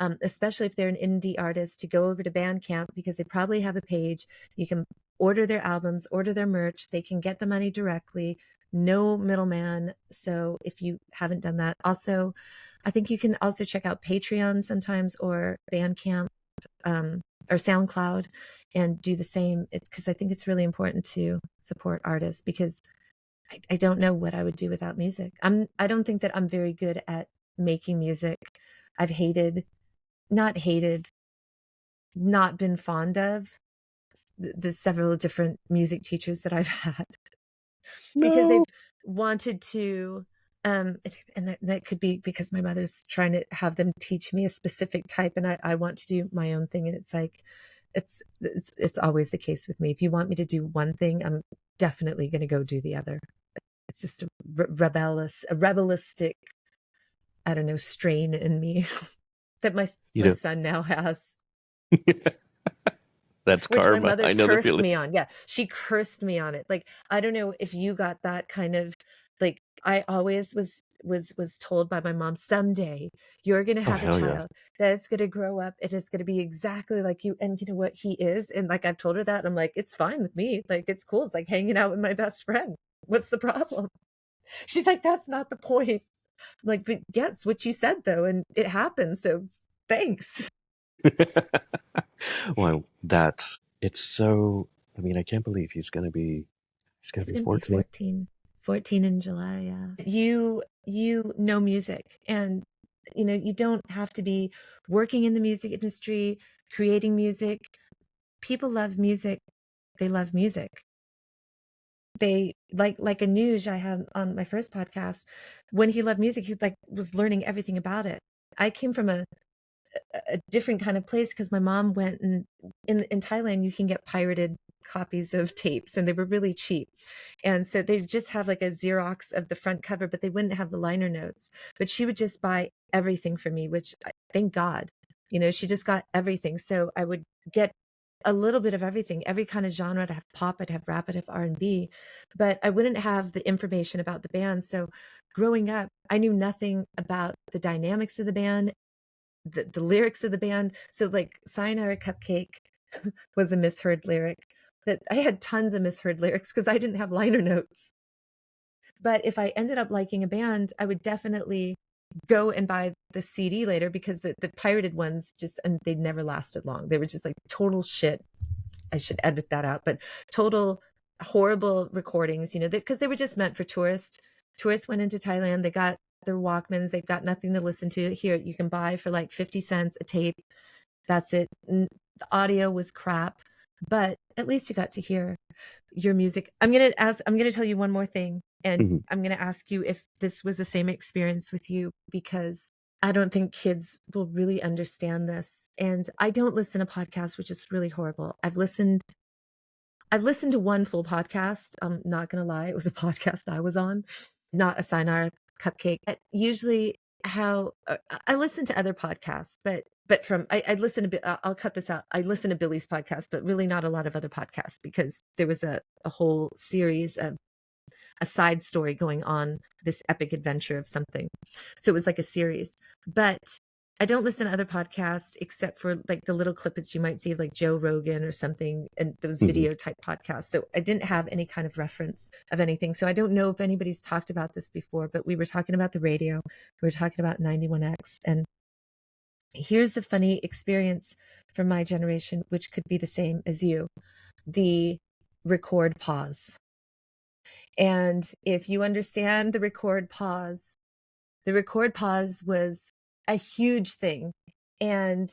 especially if they're an indie artist, to go over to Bandcamp, because they probably have a page. You can order their albums, order their merch. They can get the money directly, no middleman. So if you haven't done that, also, I think you can also check out Patreon sometimes, or Bandcamp, or SoundCloud, and do the same. Because I think it's really important to support artists, because I don't know what I would do without music. I don't think that I'm very good at making music. I've not hated, not been fond of the several different music teachers that I've had, because they've No. wanted to, and that could be because my mother's trying to have them teach me a specific type, and I want to do my own thing. And it's like, it's always the case with me. If you want me to do one thing, I'm definitely going to go do the other. It's just a rebelistic, I don't know, strain in me that You my know, son now has, that's which my karma. mother I know the cursed feeling. me on. Yeah, she cursed me on it. Like, I don't know if you got that kind of, like, I always was told by my mom, someday you're going to Oh, have a hell yeah. child that's going to grow up, it is going to be exactly like you. And you know what, he is. And like, I've told her that, I'm like, it's fine with me, like, it's cool, it's like hanging out with my best friend. What's the problem? She's like, that's not the point. I'm like, but yes, what you said though, and it happened. So thanks. Well, it's so, I mean, I can't believe he's going He's to be going to be 14. 14 in July. Yeah. You know music, and you don't have to be working in the music industry, creating music. People love music. They love music. They like Anuj I had on my first podcast. When he loved music, he like was learning everything about it. I came from a different kind of place, because my mom went, and in Thailand you can get pirated copies of tapes, and they were really cheap. And so they just have like a Xerox of the front cover, but they wouldn't have the liner notes. But she would just buy everything for me, which thank God, she just got everything. So I would get a little bit of everything, every kind of genre. I'd have pop, I'd have rap, I'd have R&B, but I wouldn't have the information about the band. So growing up, I knew nothing about the dynamics of the band, the lyrics of the band. So like Sayonara Cupcake was a misheard lyric, but I had tons of misheard lyrics because I didn't have liner notes. But if I ended up liking a band, I would definitely go and buy the CD later, because the pirated ones just, and they never lasted long. They were just like total shit. I should edit that out, but total horrible recordings, because they were just meant for tourists. Tourists went into Thailand, they got their Walkmans, they've got nothing to listen to. Here, you can buy for like 50 cents a tape. That's it. The audio was crap, but at least you got to hear your music. I'm going to tell you one more thing, and Mhm. I'm going to ask you if this was the same experience with you, because I don't think kids will really understand this. And I don't listen to podcasts, which is really horrible. I've listened to one full podcast. I'm not going to lie. It was a podcast I was on, not a Sayonara Cupcake. Usually how I listen to other podcasts, but from I listen to I'll cut this out. I listen to Billy's podcast, but really not a lot of other podcasts because there was a whole series of a side story going on, this epic adventure of something. So it was like a series. But I don't listen to other podcasts except for like the little clippets you might see of like Joe Rogan or something, and those Hmm. video type podcasts. So I didn't have any kind of reference of anything. So I don't know if anybody's talked about this before, but we were talking about the radio. We were talking about 91X. And here's a funny experience from my generation, which could be the same as you: the record pause. And if you understand the record pause was a huge thing. And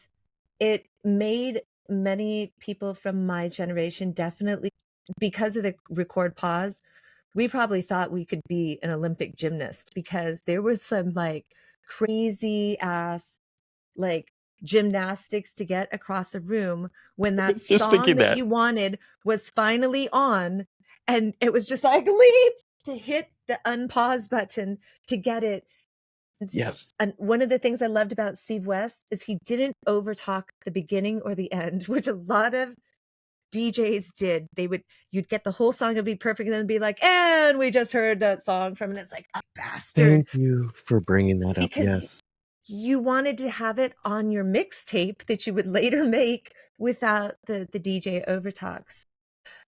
it made many people from my generation, definitely because of the record pause, we probably thought we could be an Olympic gymnast, because there was some like crazy ass like gymnastics to get across a room when I that was just song thinking that that. you wanted was finally on, and it was just like leap to hit the unpause button to get it. Yes. And one of the things I loved about Steve West is he didn't overtalk the beginning or the end, which a lot of DJs did. You'd get the whole song, it'd be perfect, and then be like, and we just heard that song from, and it's like, a bastard. Thank you for bringing that up. Because Yes. you wanted to have it on your mixtape that you would later make without the DJ overtalks.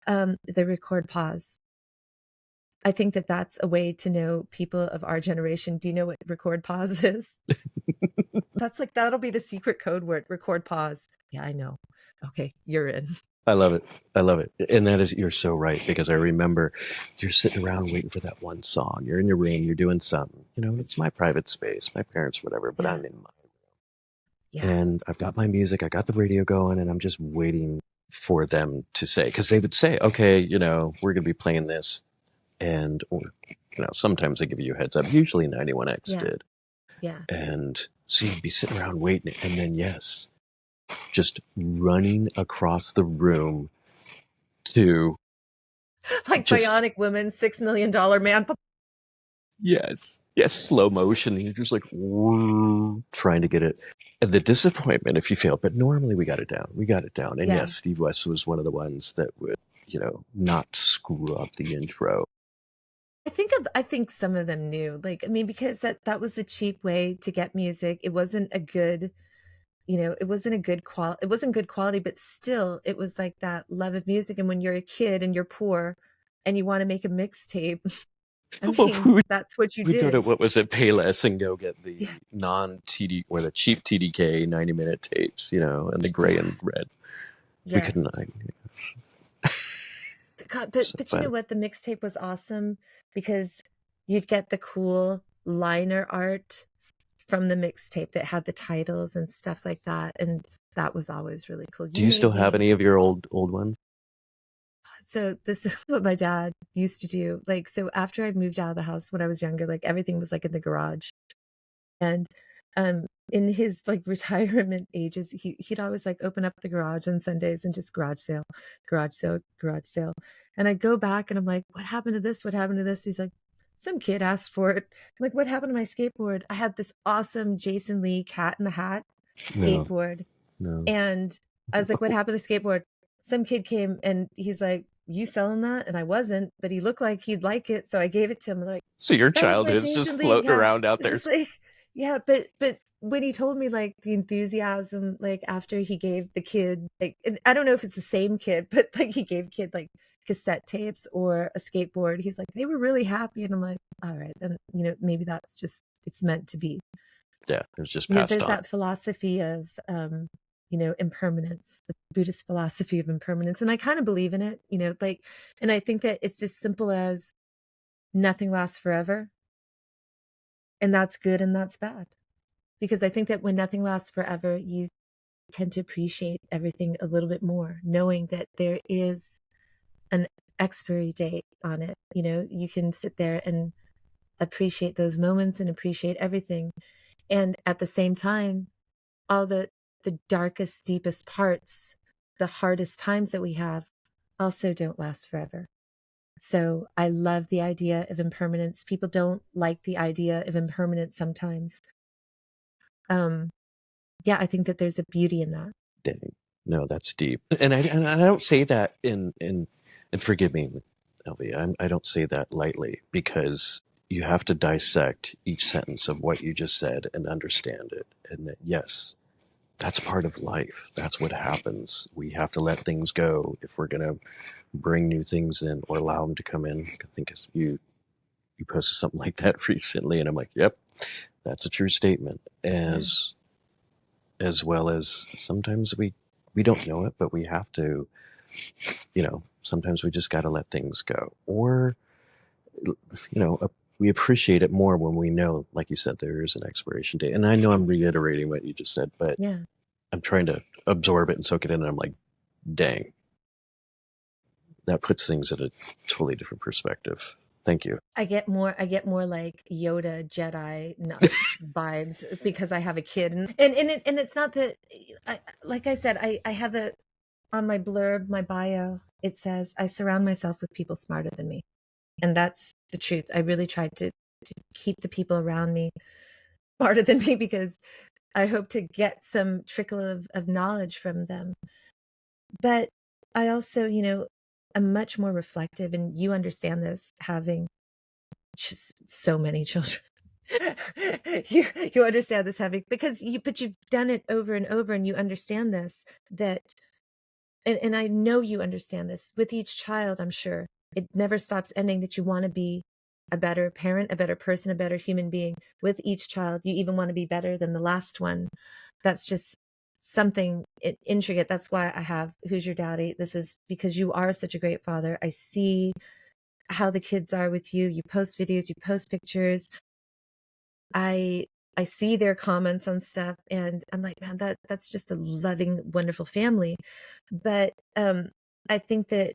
The record pause. I think that that's a way to know people of our generation. Do you know what record pause is? That's like, that'll be the secret code word, record pause. Yeah, I know. Okay, you're in. I love it. I love it. And that is, you're so right, because I remember you're sitting around waiting for that one song. You're in your room, you're doing something. You know, it's my private space, my parents, whatever, but Yeah. I'm in my Yeah. and I've got my music, I got the radio going, and I'm just waiting for them to say, because they would say, okay, you know, we're going to be playing this. And, or, you know, sometimes they give you a heads up. Usually 91X Yeah. did. Yeah. And so you'd be sitting around waiting. And then, yes, just running across the room to Like just, Bionic Woman, $6 million man. yes, yes, slow motion. And you're just like trying to get it. And the disappointment if you fail, but normally we got it down. We got it down. And Yeah. yes, Steve West was one of the ones that would, you know, not screw up the intro. I think some of them knew, like, I mean, because that was a cheap way to get music. It wasn't a good, it wasn't a good quality. It wasn't good quality, but still, it was like that love of music. And when you're a kid and you're poor and you want to make a mixtape, I Well, mean, that's what you we'd go to, did. what was it, Payless, and go get the Yeah. non-TD or the cheap TDK 90-minute tapes, you know, and the gray Yeah. and red. We Yeah. couldn't. God, So but you know fun. what? The mixtape was awesome because you'd get the cool liner art from the mixtape that had the titles and stuff like that, and that was always really cool. Do You you still made have me. any of your old ones? So this is what my dad used to do. Like, so after I moved out of the house when I was younger, like everything was like in the garage. And in his like retirement ages, he'd always like open up the garage on Sundays and just garage sale, garage sale, garage sale. And I go back and I'm like, what happened to this? What happened to this? He's like, some kid asked for it. I'm like, what happened to my skateboard? I had this awesome Jason Lee Cat in the Hat No, skateboard. no. And I was like, what happened to the skateboard? Some kid came and he's like, you selling that? And I wasn't, but he looked like he'd like it. So I gave it to him. I'm like, So your that was child my is just Jason Lee floating cat. around out It's there. just like, yeah, but when he told me like the enthusiasm, like after he gave the kid, like, and I don't know if it's the same kid, but like he gave kid like cassette tapes or a skateboard. He's like, they were really happy. And I'm like, all right, then, maybe that's just, it's meant to be. Yeah, it was just passed There's on. that philosophy of, impermanence, the Buddhist philosophy of impermanence. And I kind of believe in it, like, and I think that it's just simple as nothing lasts forever. And that's good and that's bad. Because I think that when nothing lasts forever, you tend to appreciate everything a little bit more, knowing that there is an expiry date on it. You can sit there and appreciate those moments and appreciate everything. And at the same time, all the darkest, deepest parts, the hardest times that we have also don't last forever. So I love the idea of impermanence. People don't like the idea of impermanence sometimes. Um, yeah, I think that there's a beauty in that. Dang. No, that's deep. And I don't say that and forgive me, LV, I don't say that lightly because you have to dissect each sentence of what you just said and understand it. And that, yes, that's part of life. That's what happens. We have to let things go if we're going to bring new things in or allow them to come in. I think you posted something like that recently, and I'm like, yep, that's a true statement. Yeah. As well as sometimes we don't know it, but we have to, sometimes we just got to let things go, or we appreciate it more when we know, like you said, there is an expiration date. And I know I'm reiterating what you just said, but Yeah. I'm trying to absorb it and soak it in, and I'm like, dang, that puts things at a totally different perspective. Thank you. I get more like Yoda Jedi vibes because I have a kid, and it's not that like I said, I have a on my blurb, my bio, it says I surround myself with people smarter than me. And that's the truth. I really tried to keep the people around me smarter than me because I hope to get some trickle of knowledge from them. But I also, I'm much more reflective, and you understand this having just so many children. you understand this having because you've done it over and over, and you understand this that and I know you understand this with each child. I'm sure it never stops ending that you want to be a better parent, a better person, a better human being with each child. You even want to be better than the last one. That's just something intricate. That's why I have Who's Your Daddy. This is because you are such a great father. I see how the kids are with you. You post videos, you post pictures. I I see their comments on stuff, and I'm like, man, that's just a loving, wonderful family. But I think that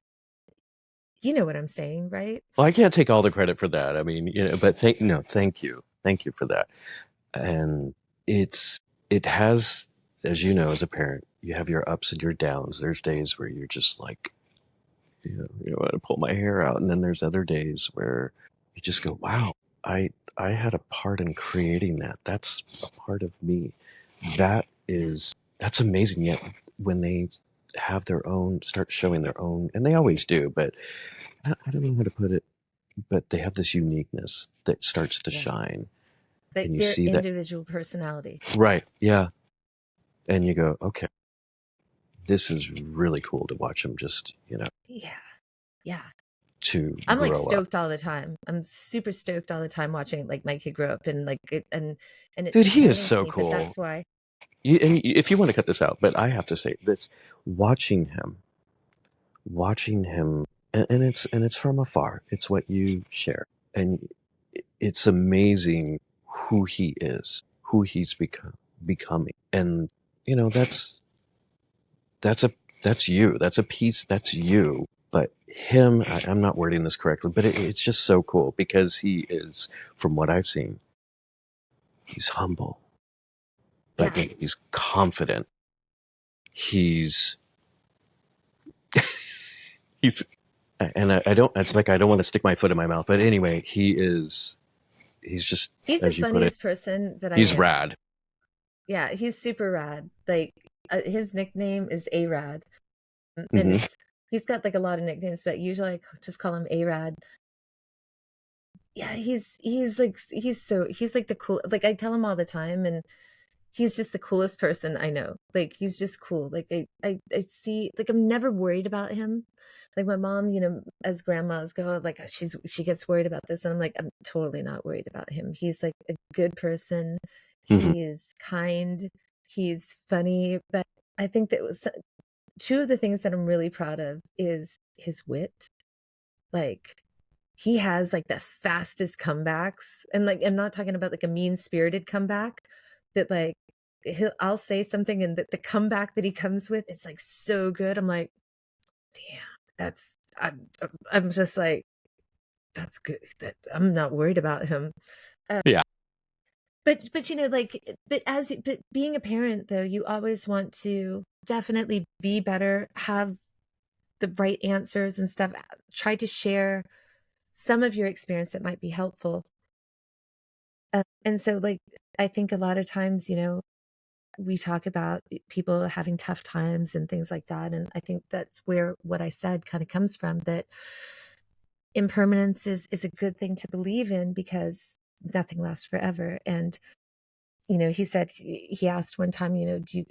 you know what I'm saying, right? Well, I can't take all the credit for that. I mean, but thank you for that. And it's it has, as you know, as a parent, you have your ups and your downs. There's days where you're just like, you want to pull my hair out, and then there's other days where you just go, wow, I had a part in creating that. That's a part of me. That Yeah. is that's amazing. Yet when they have their own, start showing their own, and they always do, but I don't know how to put it, but they have this uniqueness that starts to Yeah. shine, Like and you their see that, individual personality. right? Yeah, and you go, okay, this is really cool to watch them just, Yeah. Yeah. to I'm like grow up. stoked all the time. I'm super stoked all the time watching like my kid grow up and like and it's Dude, he is exciting to so me, but cool. that's why. If you want to cut this out, but I have to say this: watching him, and it's from afar. It's what you share, and it's amazing who he is, who he's becoming, and that's a that's you. That's a piece. That's you. But him, I'm not wording this correctly, but it's just so cool because he is, from what I've seen, he's humble, but Yeah. he's confident. He's he's and I don't. It's like I don't want to stick my foot in my mouth, but anyway, he is. He's just, He's the as you put it, funniest person that I he's know. rad. Yeah, he's super rad. Like his nickname is A-Rad. And Hmm. he's got like a lot of nicknames, but usually just call him A-Rad. Yeah, he's like the cool, like I tell him all the time, and he's just the coolest person I know. Like he's just cool. Like I see, like I'm never worried about him. Like my mom, as grandmas go, like she gets worried about this, and I'm like, I'm totally not worried about him. He's like a good person. Hmm. He is kind. He's funny. But I think that was two of the things that I'm really proud of is his wit. Like he has like the fastest comebacks, and like I'm not talking about like a mean spirited comeback, that like I'll say something, and the comeback that he comes with, it's like so good. I'm like, damn, that's I'm just like, that's good. That I'm not worried about him. Uh, Yeah. but like but being a parent though, you always want to definitely be better, have the right answers and stuff. Try to share some of your experience that might be helpful. And so, like, I think a lot of times, we talk about people having tough times and things like that. And I think that's where what I said kind of comes from, that impermanence is a good thing to believe in, because nothing lasts forever. And, he said, he asked one time,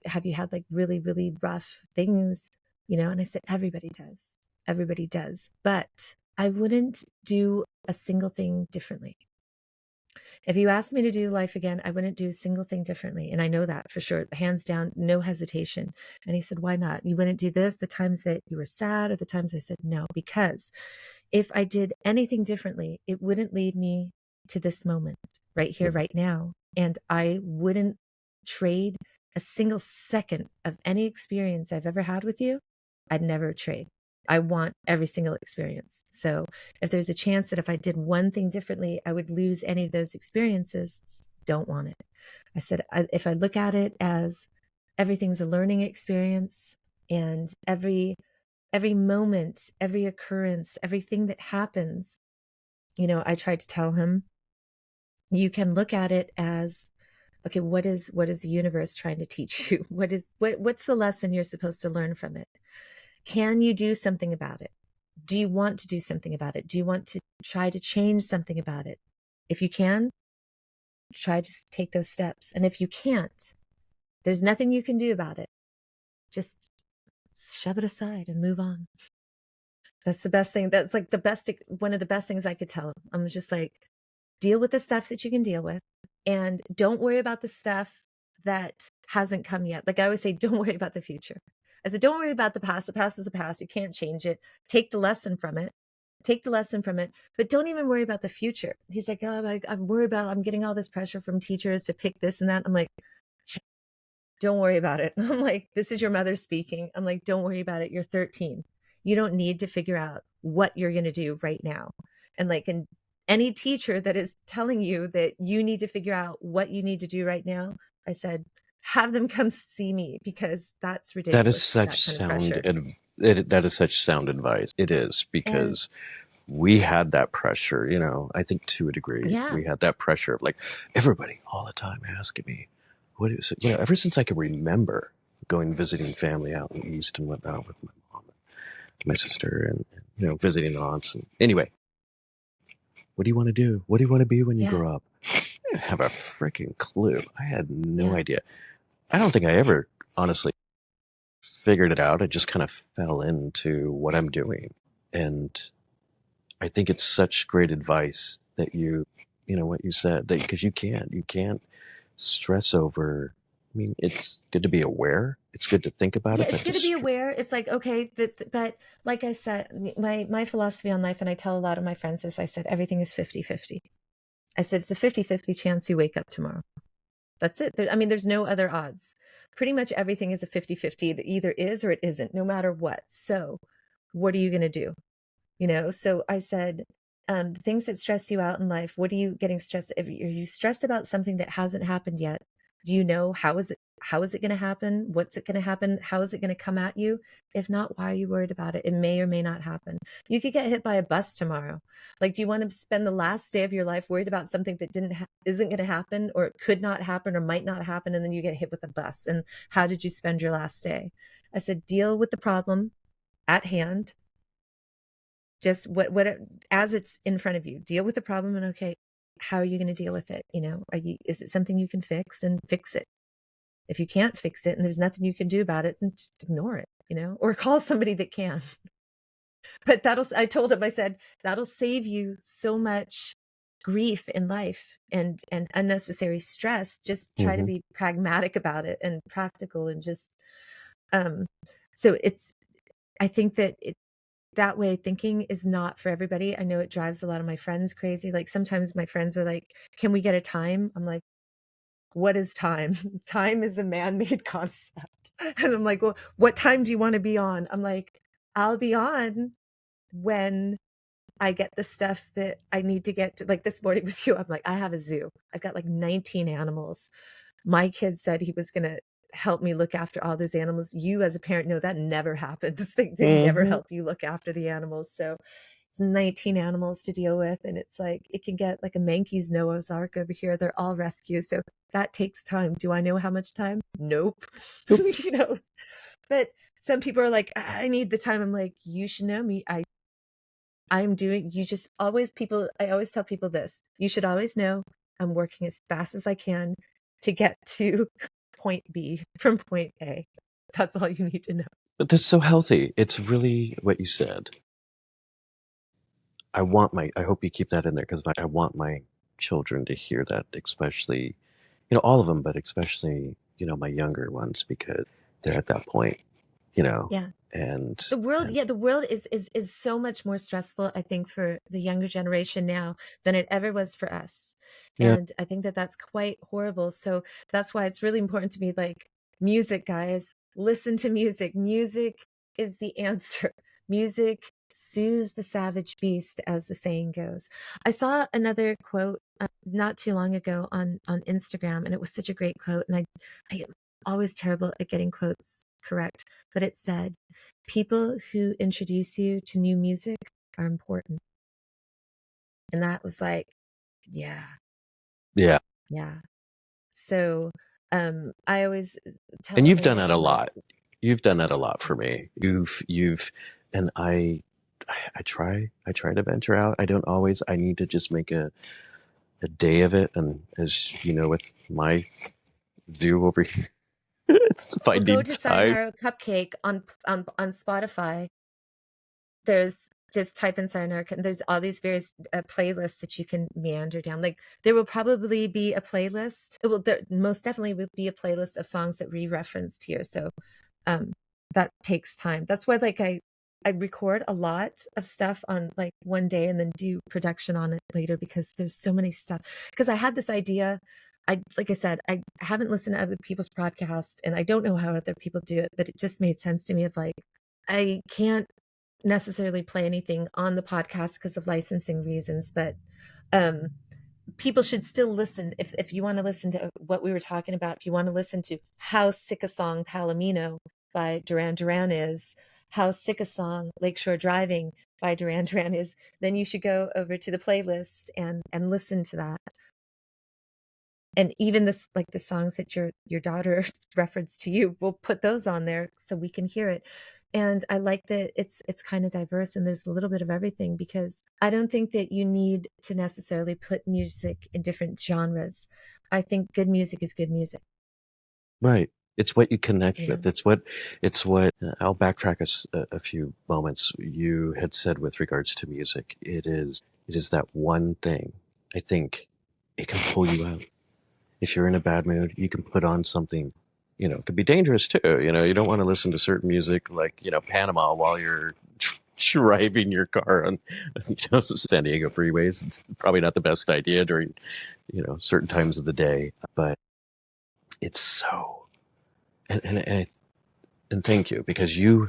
have you had like really, really rough things? And I said, everybody does. Everybody does. But I wouldn't do a single thing differently. If you asked me to do life again, I wouldn't do a single thing differently. And I know that for sure, hands down, no hesitation. And he said, why not? You wouldn't do this, the times that you were sad, or the times I said no, because if I did anything differently, it wouldn't lead me to this moment right here, right now. And I wouldn't trade a single second of any experience I've ever had with you. I'd never trade. I want every single experience. So if there's a chance that if I did one thing differently, I would lose any of those experiences, don't want it. I said, if I look at it as everything's a learning experience, and every moment, every occurrence, everything that happens, I tried to tell him, you can look at it as, okay, what is the universe trying to teach you? What's the lesson you're supposed to learn from it? Can you do something about it? Do you want to do something about it? Do you want to try to change something about it? If you can, try to take those steps. And if you can't, there's nothing you can do about it. Just shove it aside and move on. That's the best thing. That's like one of the best things I could tell him. I'm just like, deal with the stuff that you can deal with, and don't worry about the stuff that hasn't come yet. Like I always say, don't worry about the future. I said, don't worry about the past. The past is the past. You can't change it. Take the lesson from it. But don't even worry about the future. He's like, oh, I'm worried about, I'm getting all this pressure from teachers to pick this and that. I'm like, don't worry about it. I'm like, this is your mother speaking. I'm like, don't worry about it. You're 13. You don't need to figure out what you're going to do right now. And any teacher that is telling you that you need to figure out what you need to do right now, I said, have them come see me, because that's That is ridiculous, such that kind of pressure. that is such sound advice. It is, And because we had that pressure, I think to a degree, yeah, we had that pressure of like everybody all the time asking me, what is it? Ever since I can remember going visiting family out in the East and whatnot with my mom and my sister and, visiting aunts. And anyway, what do you want to do? What do you want to be when you yeah, grow up? I didn't have a freaking clue. I had no yeah. idea. I don't think I ever honestly figured it out. I just kind of fell into what I'm doing. And I think it's such great advice that what you said, that because you can't stress over. I mean, it's good to be aware. It's good to think about Yeah, it, it's but good to be aware. It's like, okay, but like I said, my philosophy on life, and I tell a lot of my friends this, I said, everything is 50-50. I said, it's a 50-50 chance you wake up tomorrow. That's it. There's no other odds. Pretty much everything is a 50-50. It either is or it isn't, no matter what. So what are you going to do? So I said, the things that stress you out in life, what are you getting stressed? Are you stressed about something that hasn't happened yet? Do you know how is it going to happen? What's it going to happen? How is it going to come at you? If not, why are you worried about it? It may or may not happen. You could get hit by a bus tomorrow. Like, do you want to spend the last day of your life worried about something that isn't going to happen, or could not happen, or might not happen, and then you get hit with a bus? And how did you spend your last day? I said, deal with the problem at hand. Just as it's in front of you, deal with the problem. And okay, how are you going to deal with it? Is it something you can fix? And fix it. If you can't fix it and there's nothing you can do about it, then just ignore it, or call somebody that can. But I told him, I said, that'll save you so much grief in life and unnecessary stress. Just try to mm-hmm. be pragmatic about it and practical, and just, so I think that way thinking is not for everybody. I know it drives a lot of my friends crazy. Like, sometimes my friends are like, can we get a time? I'm like, what is time? Time is a man-made concept. And I'm like, well, what time do you want to be on? I'm like, I'll be on when I get the stuff that I need to get to. Like this morning with you, I'm like, I have a zoo. I've got like 19 animals. My kid said he was going to help me look after all those animals. You as a parent know that never happens. They never Hmm. help you look after the animals. So it's 19 animals to deal with. And it's like, it can get like a Mankey's Noah's Ark over here. They're all rescues. So that takes time. Do I know how much time? Nope. Nope. You know, but some people are like, I need the time. I'm like, you should know me. I'm doing, you just always, people, I always tell people this, you should always know I'm working as fast as I can to get to point B from point A. That's all you need to know. But that's so healthy. It's really what you said. I hope you keep that in there because I want my children to hear that, especially, all of them, but especially, my younger ones because they're at that point, you know, Yeah. and, The world, and yeah, the world is so much more stressful, I think, for the younger generation now than it ever was for us. yeah, And I think that that's quite horrible. So that's why it's really important to me, like, music, guys, listen to music. Music is the answer. Music soothes the savage beast, as the saying goes. I saw another quote not too long ago on Instagram, and it was such a great quote. And I am always terrible at getting quotes correct, but it said, people who introduce you to new music are important. And that was like, yeah, yeah. yeah. So I always And tell you've done that a everyone like, lot. You've done that a lot for me. And I try to venture out. I don't always, I need to just make a day of it. And as you know, with my view over here, it's well, go finding to time. Sayonara Cupcake on Spotify. There's just type in Sayonara, and there's all these various playlists that you can meander down. Like, there will probably be a playlist. There most definitely will be a playlist of songs that we referenced here. So um, that takes time. That's why, like, I record a lot of stuff on like one day and then do production on it later because there's so many stuff. Because I had this idea. Like I said, I haven't listened to other people's podcasts and I don't know how other people do it, but it just made sense to me of like, I can't necessarily play anything on the podcast because of licensing reasons, but um, people should still listen. If you want to listen to what we were talking about, if you want to listen to How Sick a Song Palomino by Duran is, How Sick a Song Lakeshore Driving by Duran is, then you should go over to the playlist and listen to that. And even this, like the songs that your daughter referenced to you, we'll put those on there so we can hear it. And I like that it's kind of diverse and there's a little bit of everything because I don't think that you need to necessarily put music in different genres. I think good music is good music, Right. It's what you connect you with. know. It's what I'll backtrack a few moments. You had said with regards to music, it is that one thing. I think it can pull you out. If you're in a bad mood, you can put on something, it could be dangerous too. You don't want to listen to certain music like, Panama while you're driving your car on, San Diego freeways. It's probably not the best idea during, certain times of the day, but it's so, and thank you because you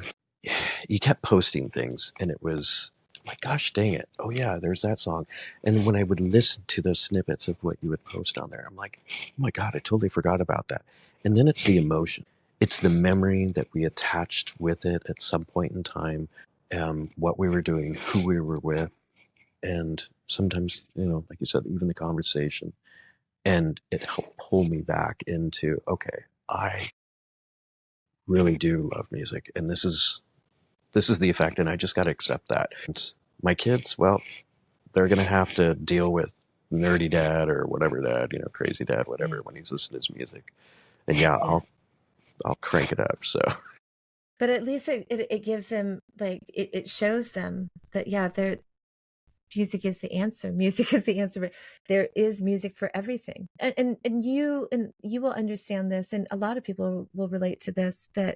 kept posting things and it was like, gosh dang it, oh yeah, there's that song. And when I would listen to those snippets of what you would post on there, I'm like, oh my god, I totally forgot about that. And then it's the emotion, it's the memory that we attached with it at some point in time, what we were doing, who we were with, and sometimes, like you said, even the conversation. And it helped pull me back into, okay, I really do love music and this is the effect, and I just got to accept that. And my kids, well, they're going to have to deal with nerdy dad or whatever dad, crazy dad, Yeah. whatever, when he's listening to his music. And yeah, Yeah. I'll crank it up. So But at least it gives them like it shows them that yeah, music is the answer. Music is the answer. But there is music for everything. And you will understand this, and a lot of people will relate to this, that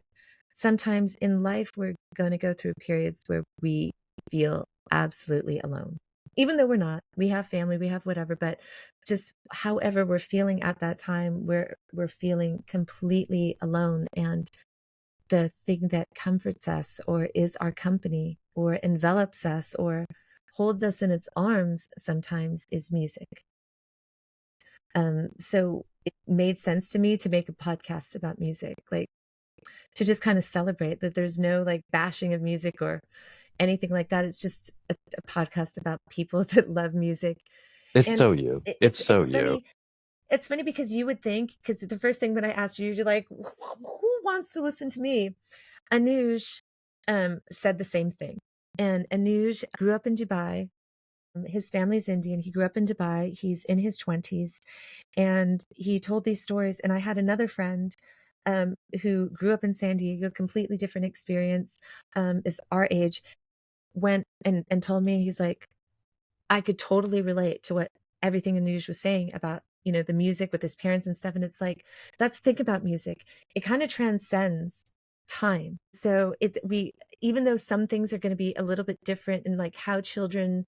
sometimes in life we're going to go through periods where we feel absolutely alone. Even though we're not, we have family, we have whatever, but just however we're feeling at that time, we're feeling completely alone. And the thing that comforts us or is our company or envelops us or holds us in its arms sometimes is music. So it made sense to me to make a podcast about music, like to just kind of celebrate that there's no like bashing of music or anything like that. It's just a podcast about people that love music. It's And so you. it, It's so it's you. funny. It's funny because you would think, because the first thing when I asked you, you're like, who wants to listen to me? Anuj said the same thing. And Anuj grew up in Dubai. His family's Indian. He grew up in Dubai. He's in his 20s. And he told these stories. And I had another friend who grew up in San Diego, completely different experience, is our age, went and told me, he's like, I could totally relate to what everything Anuj was saying about, the music with his parents and stuff. And it's like, let's think about music. It kind of transcends time. So even though some things are going to be a little bit different in like how children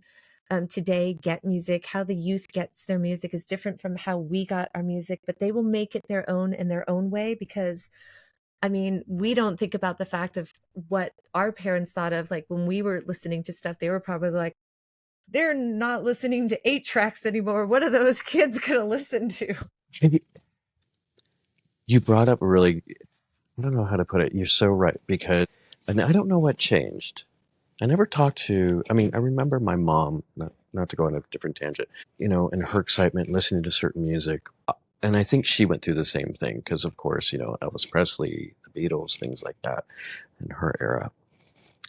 today get music, how the youth gets their music is different from how we got our music, but they will make it their own in their own way because I mean, we don't think about the fact of what our parents thought of. Like when we were listening to stuff, they were probably like, they're not listening to 8 tracks anymore. What are those kids going to listen to? You brought up a really, I don't know how to put it. You're so right because, and I don't know what changed. I never talked to, I mean, I remember my mom, not to go on a different tangent, and her excitement listening to certain music. And I think she went through the same thing because, of course, Elvis Presley, the Beatles, things like that in her era.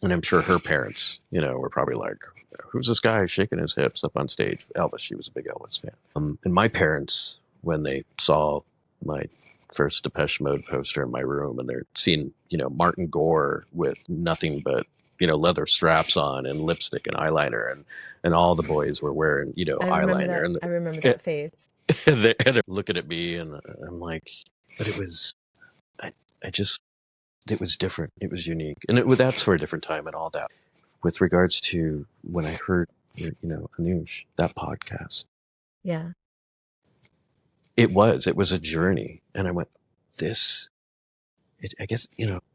And I'm sure her parents, were probably like, who's this guy shaking his hips up on stage? Elvis, she was a big Elvis fan. And my parents, when they saw my first Depeche Mode poster in my room and they're seeing, Martin Gore with nothing but, leather straps on and lipstick and eyeliner and all the boys were wearing, I remember eyeliner that. and, I remember that phase. and they're looking at me and I'm like, but it was, I just, it was different. It was unique. And that's for a different time and all that. With regards to when I heard, Anuj, that podcast, Yeah. it was a journey. And I went, this, I guess,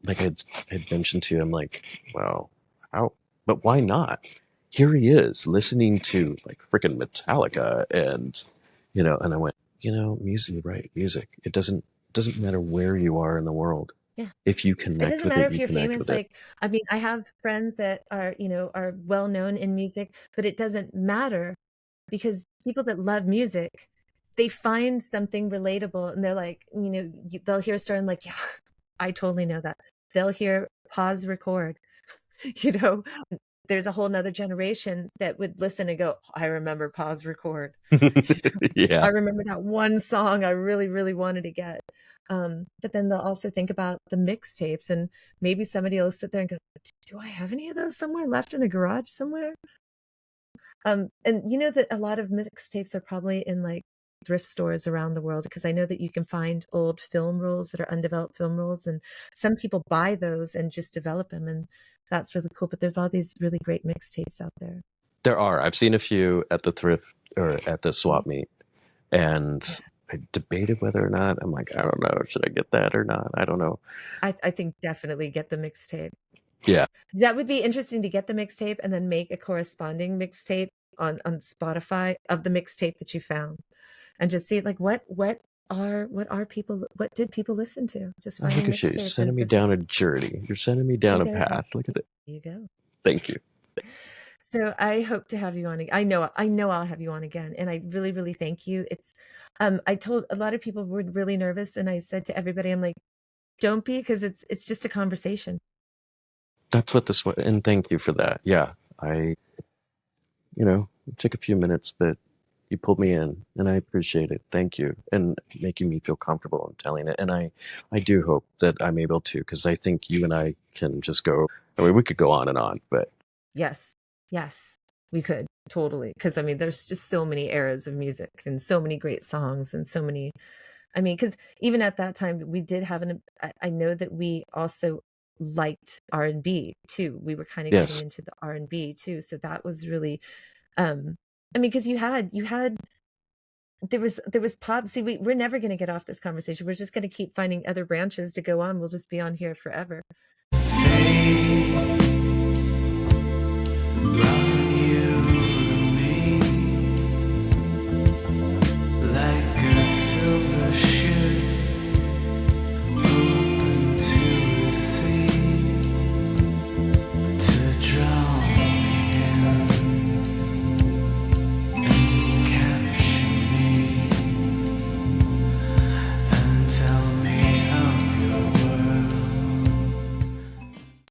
like I'd mentioned to you, I'm like, well, how, but why not? Here he is listening to like freaking Metallica and, and I went, music, right? Music. It doesn't matter where you are in the world. Yeah. If you It connect doesn't with matter it, if you you're connect famous. with it. Like, I mean, I have friends that are, are well known in music, but it doesn't matter because people that love music, they find something relatable and they're like, they'll hear a story and like, yeah, I totally know that. They'll hear pause record, you know, there's a whole nother generation that would listen and go, I remember pause record. I Yeah. remember that one song I really, really wanted to get. But then they'll also think about the mixtapes and maybe somebody will sit there and go, do I have any of those somewhere left in a garage somewhere? And you know that a lot of mixtapes are probably in like thrift stores around the world because I know that you can find old film rolls that are undeveloped film rolls and some people buy those and just develop them and that's really cool. But there's all these really great mixtapes out there. There are. I've seen a few at the thrift or at the See? swap meet, and Yeah. I debated whether or not. I'm like, I don't know. Should I get that or not? I don't know. I think definitely get the mixtape. Yeah, That would be interesting to get the mixtape and then make a corresponding mixtape on Spotify of the mixtape that you found and just see like what did people listen to? Just oh, look finding at you. You're mixtapes and sending me this is down a journey. You're sending me see down a there path. Look at it. you go. Thank you. So I hope to have you on. I know I'll have you on again, and I really, really thank you. It's, I told a lot of people were really nervous, and I said to everybody, I'm like, don't be, because it's just a conversation. That's what this was, and thank you for that. Yeah, it took a few minutes, but you pulled me in, and I appreciate it. Thank you, and making me feel comfortable in telling it. And I do hope that I'm able to, because I think you and I can just go. I mean, we could go on, but Yes, yes, we could totally, because I mean, there's just so many eras of music and so many great songs and so many. I mean, because even at that time, we did have I know that we also liked R&B too. We were kind of getting yes, into the R&B too, so that was really I mean, because you had there was pop. See, we're never going to get off this conversation. We're just going to keep finding other branches to go on. We'll just be on here forever.